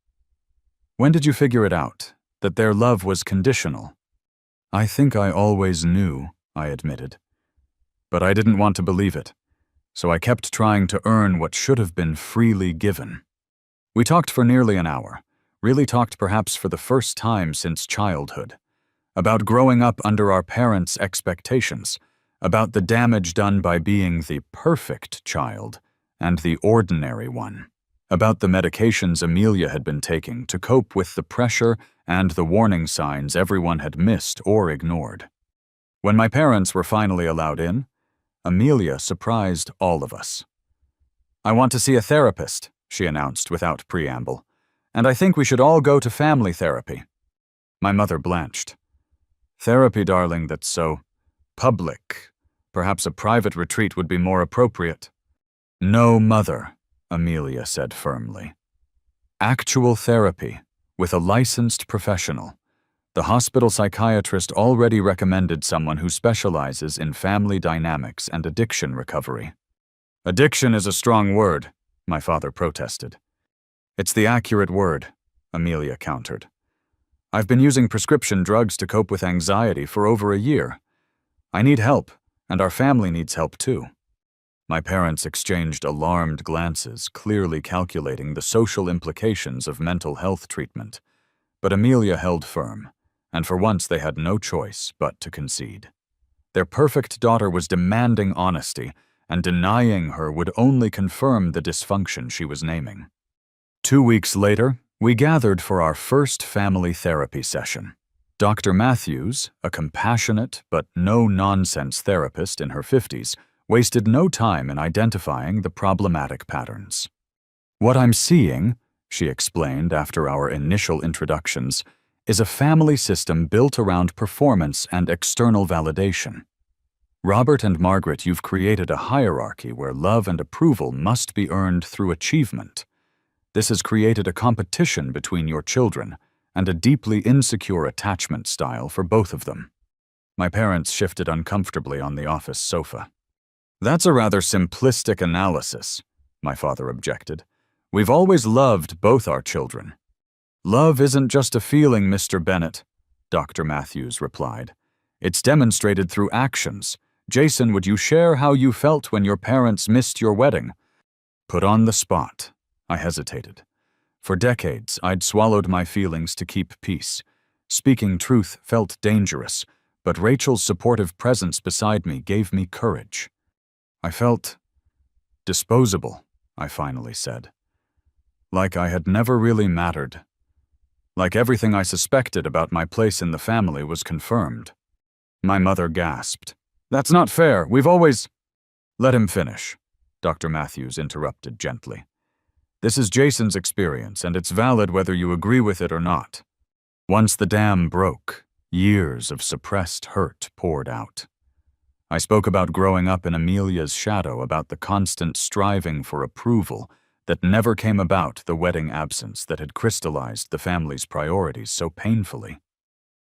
When did you figure it out, that their love was conditional? I think I always knew, I admitted. But I didn't want to believe it, so I kept trying to earn what should have been freely given. We talked for nearly an hour, really talked perhaps for the first time since childhood, about growing up under our parents' expectations, about the damage done by being the perfect child and the ordinary one, about the medications Amelia had been taking to cope with the pressure and the warning signs everyone had missed or ignored. When my parents were finally allowed in, Amelia surprised all of us. I want to see a therapist, she announced without preamble, and I think we should all go to family therapy. My mother blanched. Therapy, darling, that's so public. Perhaps a private retreat would be more appropriate. No, mother, Amelia said firmly. Actual therapy, with a licensed professional. The hospital psychiatrist already recommended someone who specializes in family dynamics and addiction recovery. Addiction is a strong word, my father protested. It's the accurate word, Amelia countered. I've been using prescription drugs to cope with anxiety for over a year. I need help, and our family needs help too. My parents exchanged alarmed glances, clearly calculating the social implications of mental health treatment. But Amelia held firm, and for once they had no choice but to concede. Their perfect daughter was demanding honesty, and denying her would only confirm the dysfunction she was naming. 2 weeks later, we gathered for our first family therapy session. Dr. Matthews, a compassionate but no-nonsense therapist in her 50s, wasted no time in identifying the problematic patterns. What I'm seeing, she explained after our initial introductions, is a family system built around performance and external validation. Robert and Margaret, you've created a hierarchy where love and approval must be earned through achievement. This has created a competition between your children and a deeply insecure attachment style for both of them. My parents shifted uncomfortably on the office sofa. That's a rather simplistic analysis, my father objected. We've always loved both our children. Love isn't just a feeling, Mr. Bennett, Dr. Matthews replied. It's demonstrated through actions. Jason, would you share how you felt when your parents missed your wedding? Put on the spot. I hesitated. For decades, I'd swallowed my feelings to keep peace. Speaking truth felt dangerous, but Rachel's supportive presence beside me gave me courage. I felt disposable, I finally said. Like I had never really mattered. Like everything I suspected about my place in the family was confirmed. My mother gasped. That's not fair. We've always… Let him finish, Dr. Matthews interrupted gently. This is Jason's experience, and it's valid whether you agree with it or not. Once the dam broke, years of suppressed hurt poured out. I spoke about growing up in Amelia's shadow, about the constant striving for approval that never came about, the wedding absence that had crystallized the family's priorities so painfully.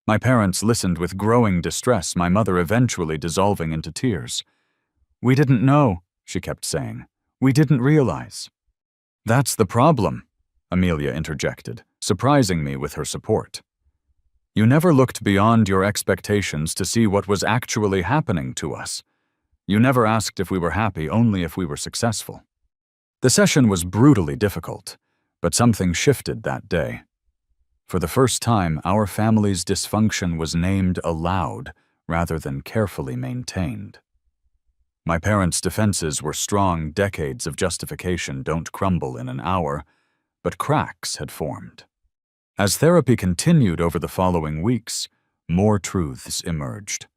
My parents listened with growing distress, my mother eventually dissolving into tears. We didn't know, she kept saying. We didn't realize. That's the problem, Amelia interjected, surprising me with her support. You never looked beyond your expectations to see what was actually happening to us. You never asked if we were happy, only if we were successful. The session was brutally difficult, but something shifted that day. For the first time, our family's dysfunction was named aloud rather than carefully maintained. My parents' defenses were strong. Decades of justification don't crumble in an hour, but cracks had formed. As therapy continued over the following weeks, more truths emerged.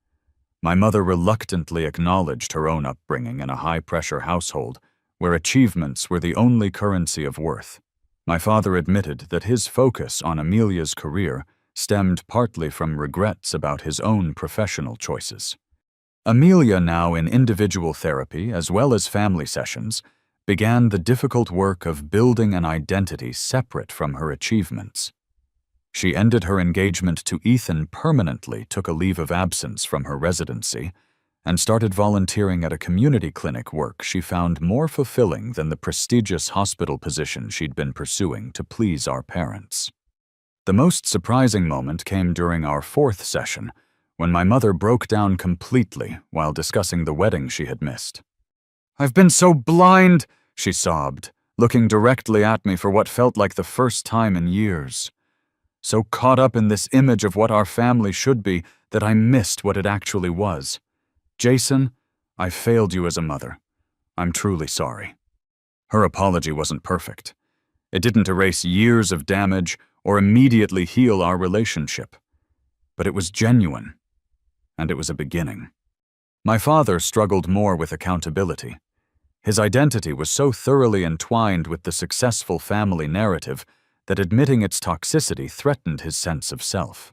My mother reluctantly acknowledged her own upbringing in a high-pressure household where achievements were the only currency of worth. My father admitted that his focus on Amelia's career stemmed partly from regrets about his own professional choices. Amelia, now in individual therapy as well as family sessions, began the difficult work of building an identity separate from her achievements. She ended her engagement to Ethan permanently, took a leave of absence from her residency, and started volunteering at a community clinic, work she found more fulfilling than the prestigious hospital position she'd been pursuing to please our parents. The most surprising moment came during our fourth session, when my mother broke down completely while discussing the wedding she had missed. I've been so blind, she sobbed, looking directly at me for what felt like the first time in years. So caught up in this image of what our family should be that I missed what it actually was. Jason, I failed you as a mother. I'm truly sorry. Her apology wasn't perfect. It didn't erase years of damage or immediately heal our relationship. But it was genuine, and it was a beginning. My father struggled more with accountability. His identity was so thoroughly entwined with the successful family narrative that admitting its toxicity threatened his sense of self.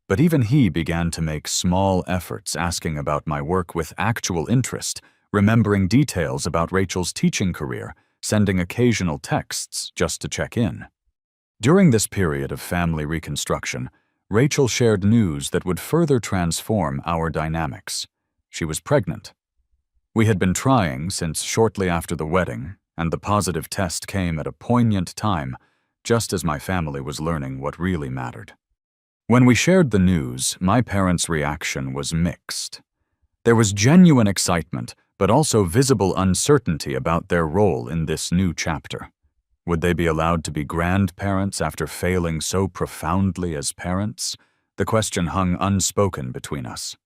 But even he began to make small efforts, asking about my work with actual interest, remembering details about Rachel's teaching career, sending occasional texts just to check in. During this period of family reconstruction, Rachel shared news that would further transform our dynamics. She was pregnant. We had been trying since shortly after the wedding, and the positive test came at a poignant time, just as my family was learning what really mattered. When we shared the news, my parents' reaction was mixed. There was genuine excitement, but also visible uncertainty about their role in this new chapter. Would they be allowed to be grandparents after failing so profoundly as parents? The question hung unspoken between us.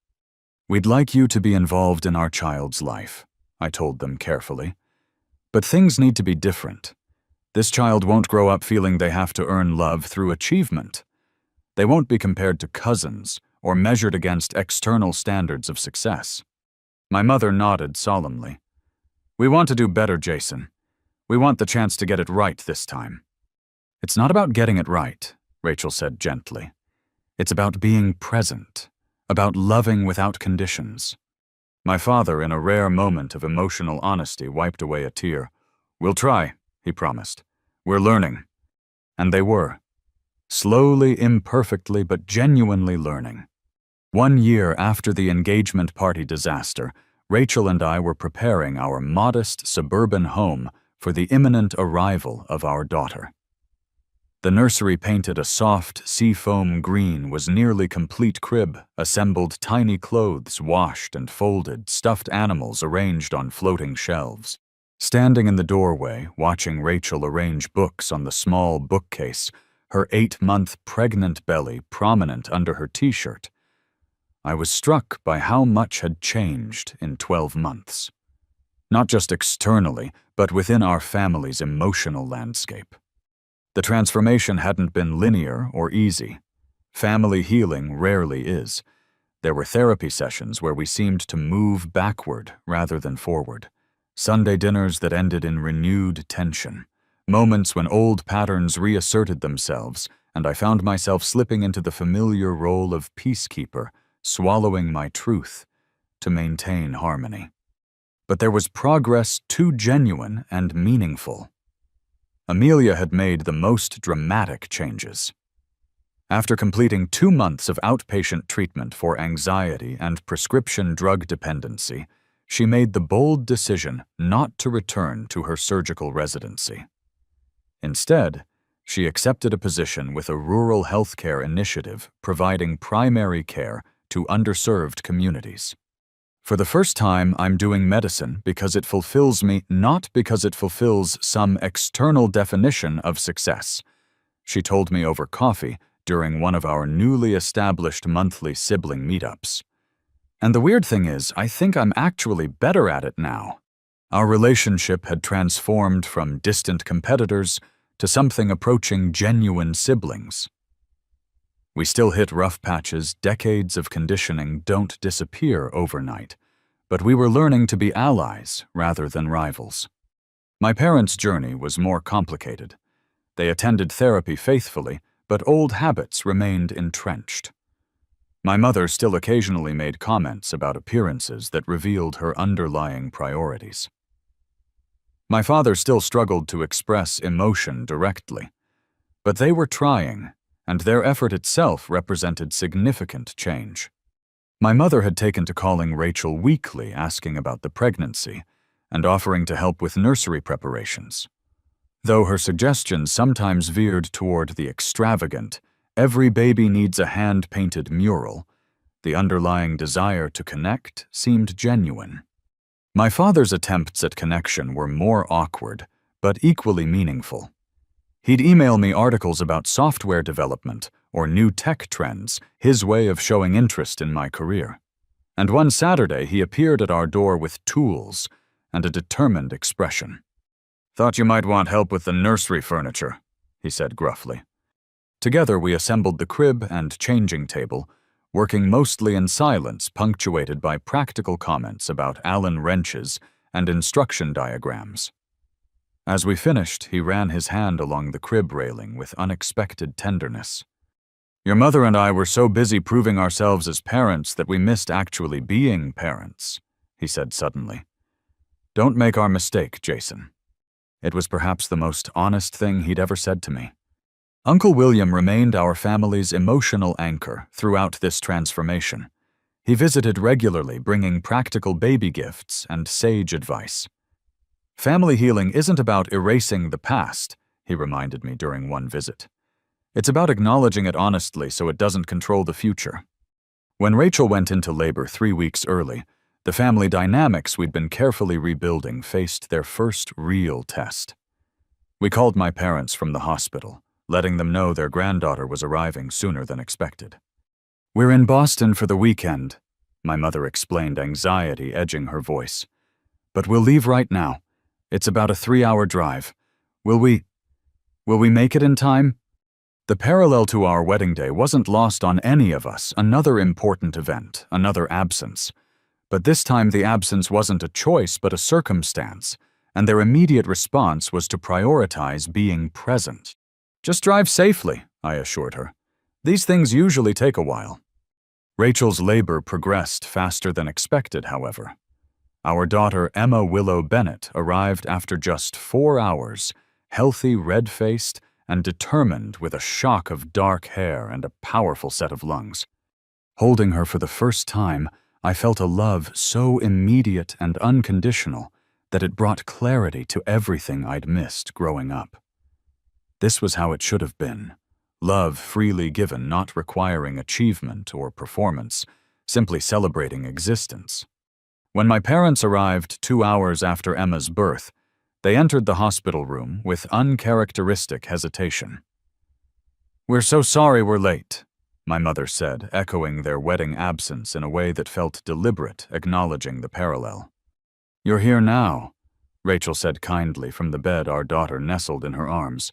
We'd like you to be involved in our child's life, I told them carefully. But things need to be different. This child won't grow up feeling they have to earn love through achievement. They won't be compared to cousins or measured against external standards of success. My mother nodded solemnly. We want to do better, Jason. We want the chance to get it right this time. It's not about getting it right, Rachel said gently. It's about being present, about loving without conditions. My father, in a rare moment of emotional honesty, wiped away a tear. We'll try, he promised. We're learning. And they were. Slowly, imperfectly, but genuinely learning. 1 year after the engagement party disaster, Rachel and I were preparing our modest suburban home for the imminent arrival of our daughter. The nursery painted a soft, seafoam green was nearly complete crib, assembled tiny clothes washed and folded, stuffed animals arranged on floating shelves. Standing in the doorway, watching Rachel arrange books on the small bookcase, her 8-month pregnant belly prominent under her t-shirt, I was struck by how much had changed in 12 months. Not just externally, but within our family's emotional landscape. The transformation hadn't been linear or easy. Family healing rarely is. There were therapy sessions where we seemed to move backward rather than forward. Sunday dinners that ended in renewed tension. Moments when old patterns reasserted themselves, and I found myself slipping into the familiar role of peacekeeper, swallowing my truth to maintain harmony. But there was progress too genuine and meaningful. Amelia had made the most dramatic changes. After completing 2 months of outpatient treatment for anxiety and prescription drug dependency, she made the bold decision not to return to her surgical residency. Instead, she accepted a position with a rural healthcare initiative providing primary care to underserved communities. For the first time, I'm doing medicine because it fulfills me, not because it fulfills some external definition of success, she told me over coffee during one of our newly established monthly sibling meetups. And the weird thing is, I think I'm actually better at it now. Our relationship had transformed from distant competitors to something approaching genuine siblings. We still hit rough patches. Decades of conditioning don't disappear overnight, but we were learning to be allies rather than rivals. My parents' journey was more complicated. They attended therapy faithfully, but old habits remained entrenched. My mother still occasionally made comments about appearances that revealed her underlying priorities. My father still struggled to express emotion directly, but they were trying, and their effort itself represented significant change. My mother had taken to calling Rachel weekly, asking about the pregnancy, and offering to help with nursery preparations. Though her suggestions sometimes veered toward the extravagant, every baby needs a hand-painted mural, the underlying desire to connect seemed genuine. My father's attempts at connection were more awkward, but equally meaningful. He'd email me articles about software development or new tech trends, his way of showing interest in my career. And one Saturday, he appeared at our door with tools and a determined expression. "Thought you might want help with the nursery furniture," he said gruffly. Together, we assembled the crib and changing table, working mostly in silence, punctuated by practical comments about Allen wrenches and instruction diagrams. As we finished, he ran his hand along the crib railing with unexpected tenderness. "Your mother and I were so busy proving ourselves as parents that we missed actually being parents," he said suddenly. "Don't make our mistake, Jason." It was perhaps the most honest thing he'd ever said to me. Uncle William remained our family's emotional anchor throughout this transformation. He visited regularly, bringing practical baby gifts and sage advice. "Family healing isn't about erasing the past," he reminded me during one visit. "It's about acknowledging it honestly so it doesn't control the future." When Rachel went into labor 3 weeks early, the family dynamics we'd been carefully rebuilding faced their first real test. We called my parents from the hospital, letting them know their granddaughter was arriving sooner than expected. "We're in Boston for the weekend," my mother explained, anxiety edging her voice. "But we'll leave right now. It's about a 3-hour drive. Will we make it in time?" The parallel to our wedding day wasn't lost on any of us, another important event, another absence. But this time the absence wasn't a choice but a circumstance, and their immediate response was to prioritize being present. "Just drive safely," I assured her. "These things usually take a while." Rachel's labor progressed faster than expected, however. Our daughter, Emma Willow Bennett, arrived after just 4 hours, healthy, red-faced, and determined with a shock of dark hair and a powerful set of lungs. Holding her for the first time, I felt a love so immediate and unconditional that it brought clarity to everything I'd missed growing up. This was how it should have been. Love freely given, not requiring achievement or performance, simply celebrating existence. When my parents arrived 2 hours after Emma's birth, they entered the hospital room with uncharacteristic hesitation. "We're so sorry we're late," my mother said, echoing their wedding absence in a way that felt deliberate, acknowledging the parallel. "You're here now," Rachel said kindly from the bed our daughter nestled in her arms.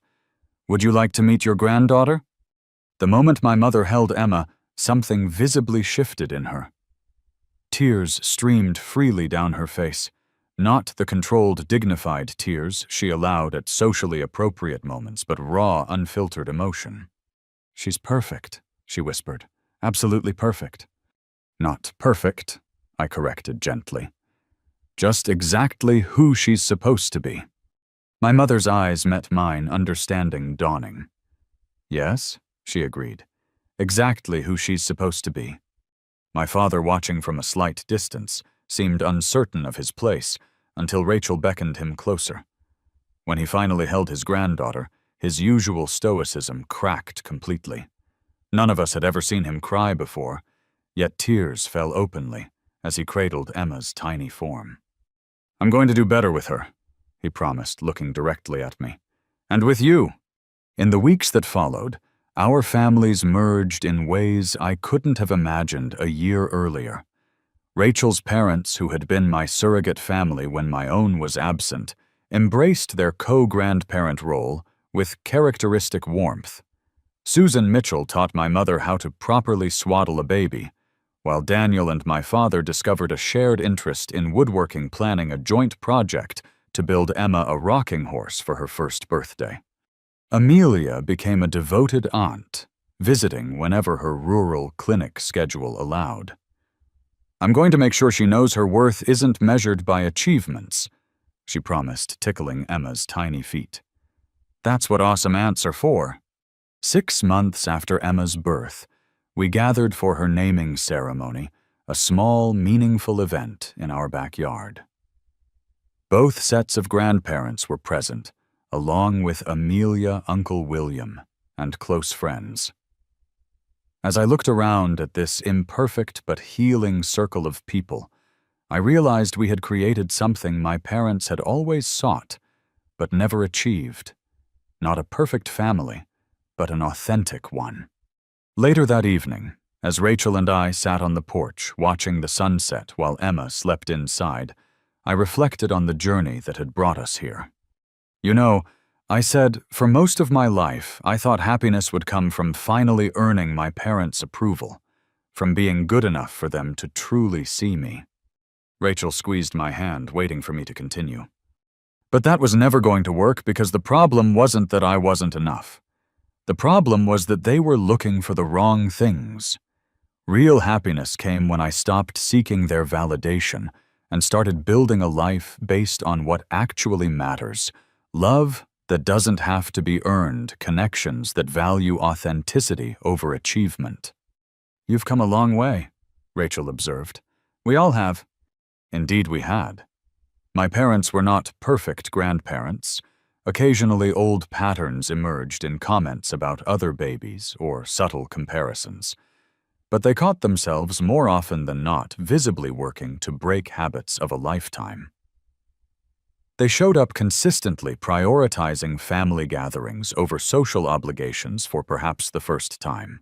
"Would you like to meet your granddaughter?" The moment my mother held Emma, something visibly shifted in her. Tears streamed freely down her face, not the controlled, dignified tears she allowed at socially appropriate moments, but raw, unfiltered emotion. "She's perfect," she whispered. "Absolutely perfect." "Not perfect," I corrected gently. "Just exactly who she's supposed to be." My mother's eyes met mine, understanding dawning. "Yes," she agreed. "Exactly who she's supposed to be." My father, watching from a slight distance, seemed uncertain of his place until Rachel beckoned him closer. When he finally held his granddaughter, his usual stoicism cracked completely. None of us had ever seen him cry before, yet tears fell openly as he cradled Emma's tiny form. "I'm going to do better with her," he promised, looking directly at me. "And with you." In the weeks that followed, our families merged in ways I couldn't have imagined a year earlier. Rachel's parents, who had been my surrogate family when my own was absent, embraced their co-grandparent role with characteristic warmth. Susan Mitchell taught my mother how to properly swaddle a baby, while Daniel and my father discovered a shared interest in woodworking, planning a joint project to build Emma a rocking horse for her first birthday. Amelia became a devoted aunt, visiting whenever her rural clinic schedule allowed. "I'm going to make sure she knows her worth isn't measured by achievements," she promised, tickling Emma's tiny feet. "That's what awesome aunts are for." 6 months after Emma's birth, we gathered for her naming ceremony, a small, meaningful event in our backyard. Both sets of grandparents were present, along with Amelia, Uncle William, and close friends. As I looked around at this imperfect but healing circle of people, I realized we had created something my parents had always sought, but never achieved. Not a perfect family, but an authentic one. Later that evening, as Rachel and I sat on the porch watching the sunset while Emma slept inside, I reflected on the journey that had brought us here. "You know," I said, "for most of my life, I thought happiness would come from finally earning my parents' approval, from being good enough for them to truly see me." Rachel squeezed my hand, waiting for me to continue. "But that was never going to work because the problem wasn't that I wasn't enough. The problem was that they were looking for the wrong things. Real happiness came when I stopped seeking their validation and started building a life based on what actually matters: love that doesn't have to be earned, connections that value authenticity over achievement." "You've come a long way," Rachel observed. "We all have." Indeed we had. My parents were not perfect grandparents. Occasionally old patterns emerged in comments about other babies or subtle comparisons. But they caught themselves more often than not visibly working to break habits of a lifetime. They showed up consistently prioritizing family gatherings over social obligations for perhaps the first time.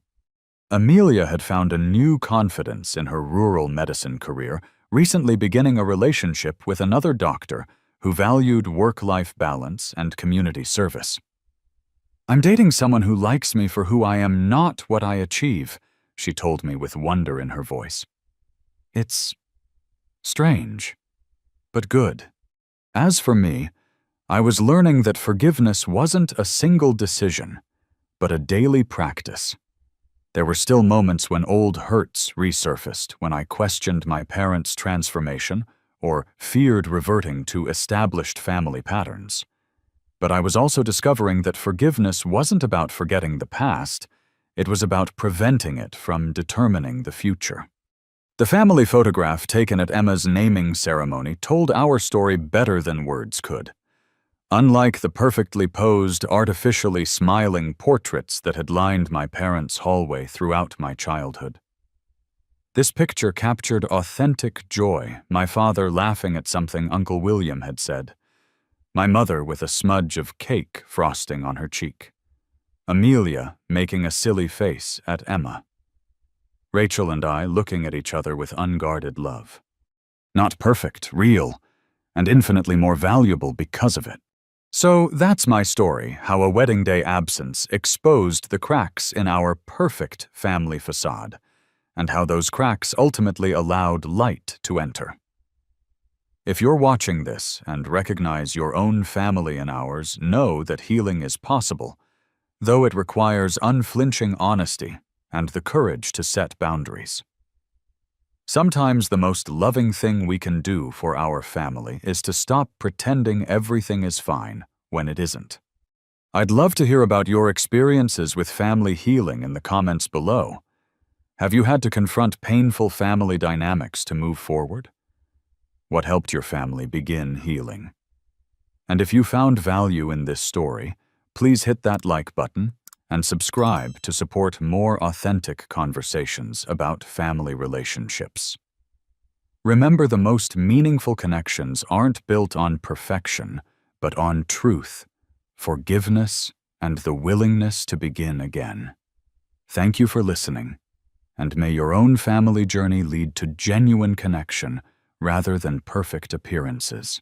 Amelia had found a new confidence in her rural medicine career, recently beginning a relationship with another doctor who valued work-life balance and community service. "I'm dating someone who likes me for who I am, not what I achieve," she told me with wonder in her voice. "It's strange, but good." As for me, I was learning that forgiveness wasn't a single decision, but a daily practice. There were still moments when old hurts resurfaced, when I questioned my parents' transformation or feared reverting to established family patterns. But I was also discovering that forgiveness wasn't about forgetting the past, it was about preventing it from determining the future. The family photograph taken at Emma's naming ceremony told our story better than words could. Unlike the perfectly posed, artificially smiling portraits that had lined my parents' hallway throughout my childhood. This picture captured authentic joy, my father laughing at something Uncle William had said, my mother with a smudge of cake frosting on her cheek, Amelia making a silly face at Emma, Rachel and I looking at each other with unguarded love. Not perfect, real, and infinitely more valuable because of it. So that's my story, how a wedding day absence exposed the cracks in our perfect family facade, and how those cracks ultimately allowed light to enter. If you're watching this and recognize your own family and ours, know that healing is possible, though it requires unflinching honesty and the courage to set boundaries. Sometimes the most loving thing we can do for our family is to stop pretending everything is fine when it isn't. I'd love to hear about your experiences with family healing in the comments below. Have you had to confront painful family dynamics to move forward? What helped your family begin healing? And if you found value in this story, please hit that like button and subscribe to support more authentic conversations about family relationships. Remember, the most meaningful connections aren't built on perfection, but on truth, forgiveness, and the willingness to begin again. Thank you for listening, and may your own family journey lead to genuine connection rather than perfect appearances.